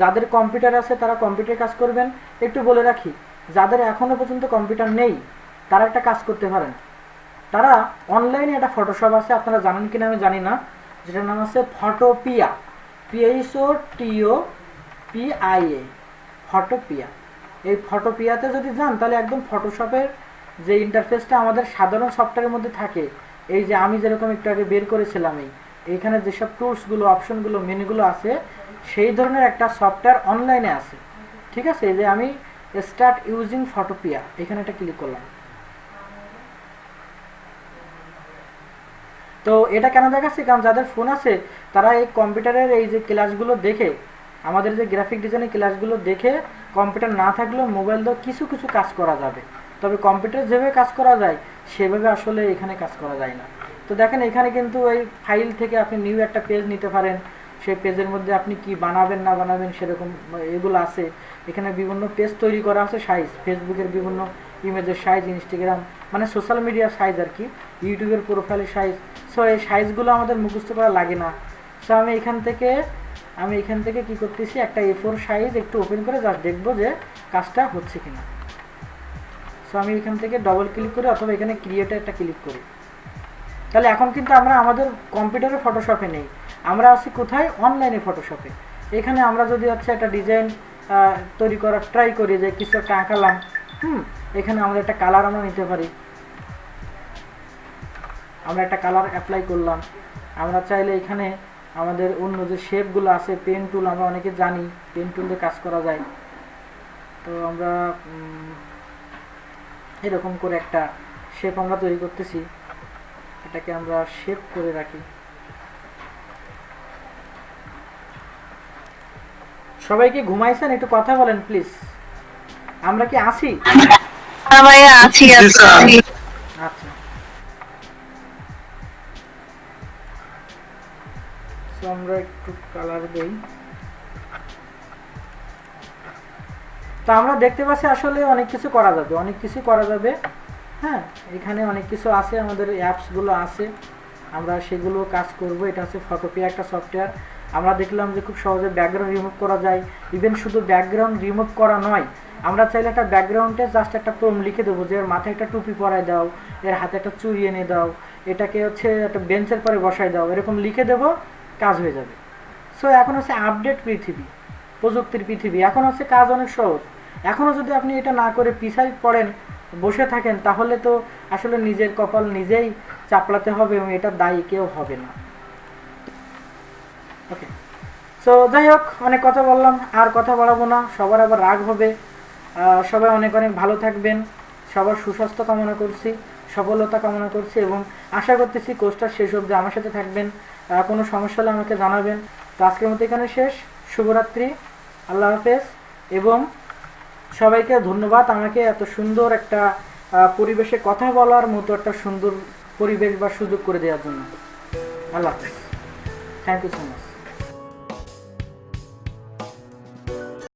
যাদের কম্পিউটার আছে তারা কম্পিউটার কাজ করবেন। একটু বলে রাখি, যাদের এখনও পর্যন্ত কম্পিউটার নেই তারা একটা কাজ করতে পারেন, তারা অনলাইনে একটা ফটোশপ আছে, আপনারা জানেন কিনা আমি জানি না, যেটার নাম আছে ফটোপিয়া, PHOTOPIA, ফটোপিয়া। এই ফটোপিয়াতে যদি যান তাহলে একদম ফটোশপের যে ইন্টারফেসটা আমাদের সাধারণ সফটওয়্যারের মধ্যে থাকে, এই যে আমি যেরকম একটু আগে বের করেছিলাম এইখানে যেসব টুলসগুলো, অপশনগুলো, মেনুগুলো আছে, সেই ধরনের একটা সফটওয়্যার অনলাইনে আছে। ঠিক আছে, এই যে আমি স্টার্ট ইউজিং ফটোপিয়া এখানে একটা ক্লিক করলাম। তো এটা কেন দেখাচ্ছি, কারণ যাদের ফোন আছে তারা এই কম্পিউটারের এই যে ক্লাসগুলো দেখে, আমাদের যে গ্রাফিক ডিজাইনের ক্লাসগুলো দেখে কম্পিউটার না থাকলেও মোবাইল দিয়েও কিছু কিছু কাজ করা যাবে। তবে কম্পিউটার যেভাবে কাজ করা যায় সেভাবে আসলে এখানে কাজ করা যায় না। তো দেখেন এখানে কিন্তু এই ফাইল থেকে আপনি নিউ একটা পেজ নিতে পারেন, সেই পেজের মধ্যে আপনি কি বানাবেন না বানাবেন সেরকম এগুলো আছে। এখানে বিভিন্ন পেজ তৈরি করা আছে, সাইজ, ফেসবুকের বিভিন্ন ইমেজের সাইজ, ইনস্টাগ্রাম মানে সোশ্যাল মিডিয়ার সাইজ আর কি, ইউটিউবের প্রোফাইলের সাইজ। সো এই সাইজগুলো আমাদের মুখস্থ করা লাগে না। সো আমি এখান থেকে কি করতেছি, একটা A4 সাইজ একটু ওপেন করে জাস্ট দেখবো যে কাজটা হচ্ছে কিনা। সো আমি এখান থেকে ডবল ক্লিক করি অথবা এখানে ক্রিয়েটে একটা ক্লিক করি। তাহলে এখন কিন্তু আমরা আমাদের কম্পিউটারে ফটোশপে নেই, আমরা আছি কোথায়, অনলাইনে ফটোশপে। এখানে আমরা যদি হচ্ছে একটা ডিজাইন তৈরি করার ট্রাই করি, যে কিছু একটা আঁকালাম, এখানে আমরা একটা কালার আমরা নিতে পারি, আমরা একটা কালার অ্যাপ্লাই করলাম। আমরা চাইলে এখানে আমাদের অন্য যে শেপগুলো আছে, পেন টুল আমরা অনেকে জানি, পেন টুল দিয়ে কাজ করা যায়। তো আমরা এরকম করে একটা শেপ আমরা তৈরি করতেছি, এটাকে আমরা শেপ করে রাখি। সবাই কি ঘুমাইছেন? একটু কথা বলেন প্লিজ। আমরা কি আসি? হ্যাঁ ভাইয়া আছি আছি। আচ্ছা, তো আমরা একটু কালার দেই। তো আমরা দেখতে পাচ্ছি আসলে অনেক কিছু করা যাবে, অনেক কিছু করা যাবে। হ্যাঁ, এখানে অনেক কিছু আছে, আমাদের অ্যাপসগুলো আছে, আমরা সেগুলো কাজ করব। এটা হচ্ছে ফটোপিয়া একটা সফটওয়্যার। আমরা দেখলাম যে খুব সহজে ব্যাকগ্রাউন্ড রিমুভ করা যায়। ইভেন শুধু ব্যাকগ্রাউন্ড রিমুভ করা নয়, আমরা চাইলে একটা ব্যাকগ্রাউন্ডে জাস্ট একটা প্রম লিখে দেবো যে এর মাথায় একটা টুপি পরায় দাও, এর হাতে একটা চুড়ি এনে দাও, এটাকে হচ্ছে একটা বেঞ্চের পরে বসায় দাও, এরকম লিখে দেবো, কাজ হয়ে যাবে। সো এখন হচ্ছে আপডেট পৃথিবী, প্রযুক্তির পৃথিবী, এখন হচ্ছে কাজ অনেক সহজ। এখনও যদি আপনি এটা না করে পিছাই পড়েন, বসে থাকেন, তাহলে তো আসলে নিজের কপাল নিজেই চাপড়াতে হবে এবং এটা দায়ী কেউ হবে না। ওকে, সো যাই হোক, অনেক কথা বললাম, আর কথা বাড়াবো না, সবার আবার রাগ হবে। সবাই অনেক অনেক ভালো থাকবেন, সবার সুস্বাস্থ্য কামনা করছি, সফলতা কামনা করছি এবং আশা করতেছি কোর্সটা শেষ অবধি আমার সাথে থাকবেন। কোনো সমস্যা হলে আমাকে জানাবেন। তো আজকের মতো এখানে শেষ। শুভরাত্রি, আল্লাহ হাফেজ এবং সবাইকে ধন্যবাদ আমাকে এত সুন্দর একটা পরিবেশে কথা বলার মতো একটা সুন্দর পরিবেশ বা সুযোগ করে দেওয়ার জন্য। আল্লাহ হাফেজ, থ্যাংক ইউ সো মাচ।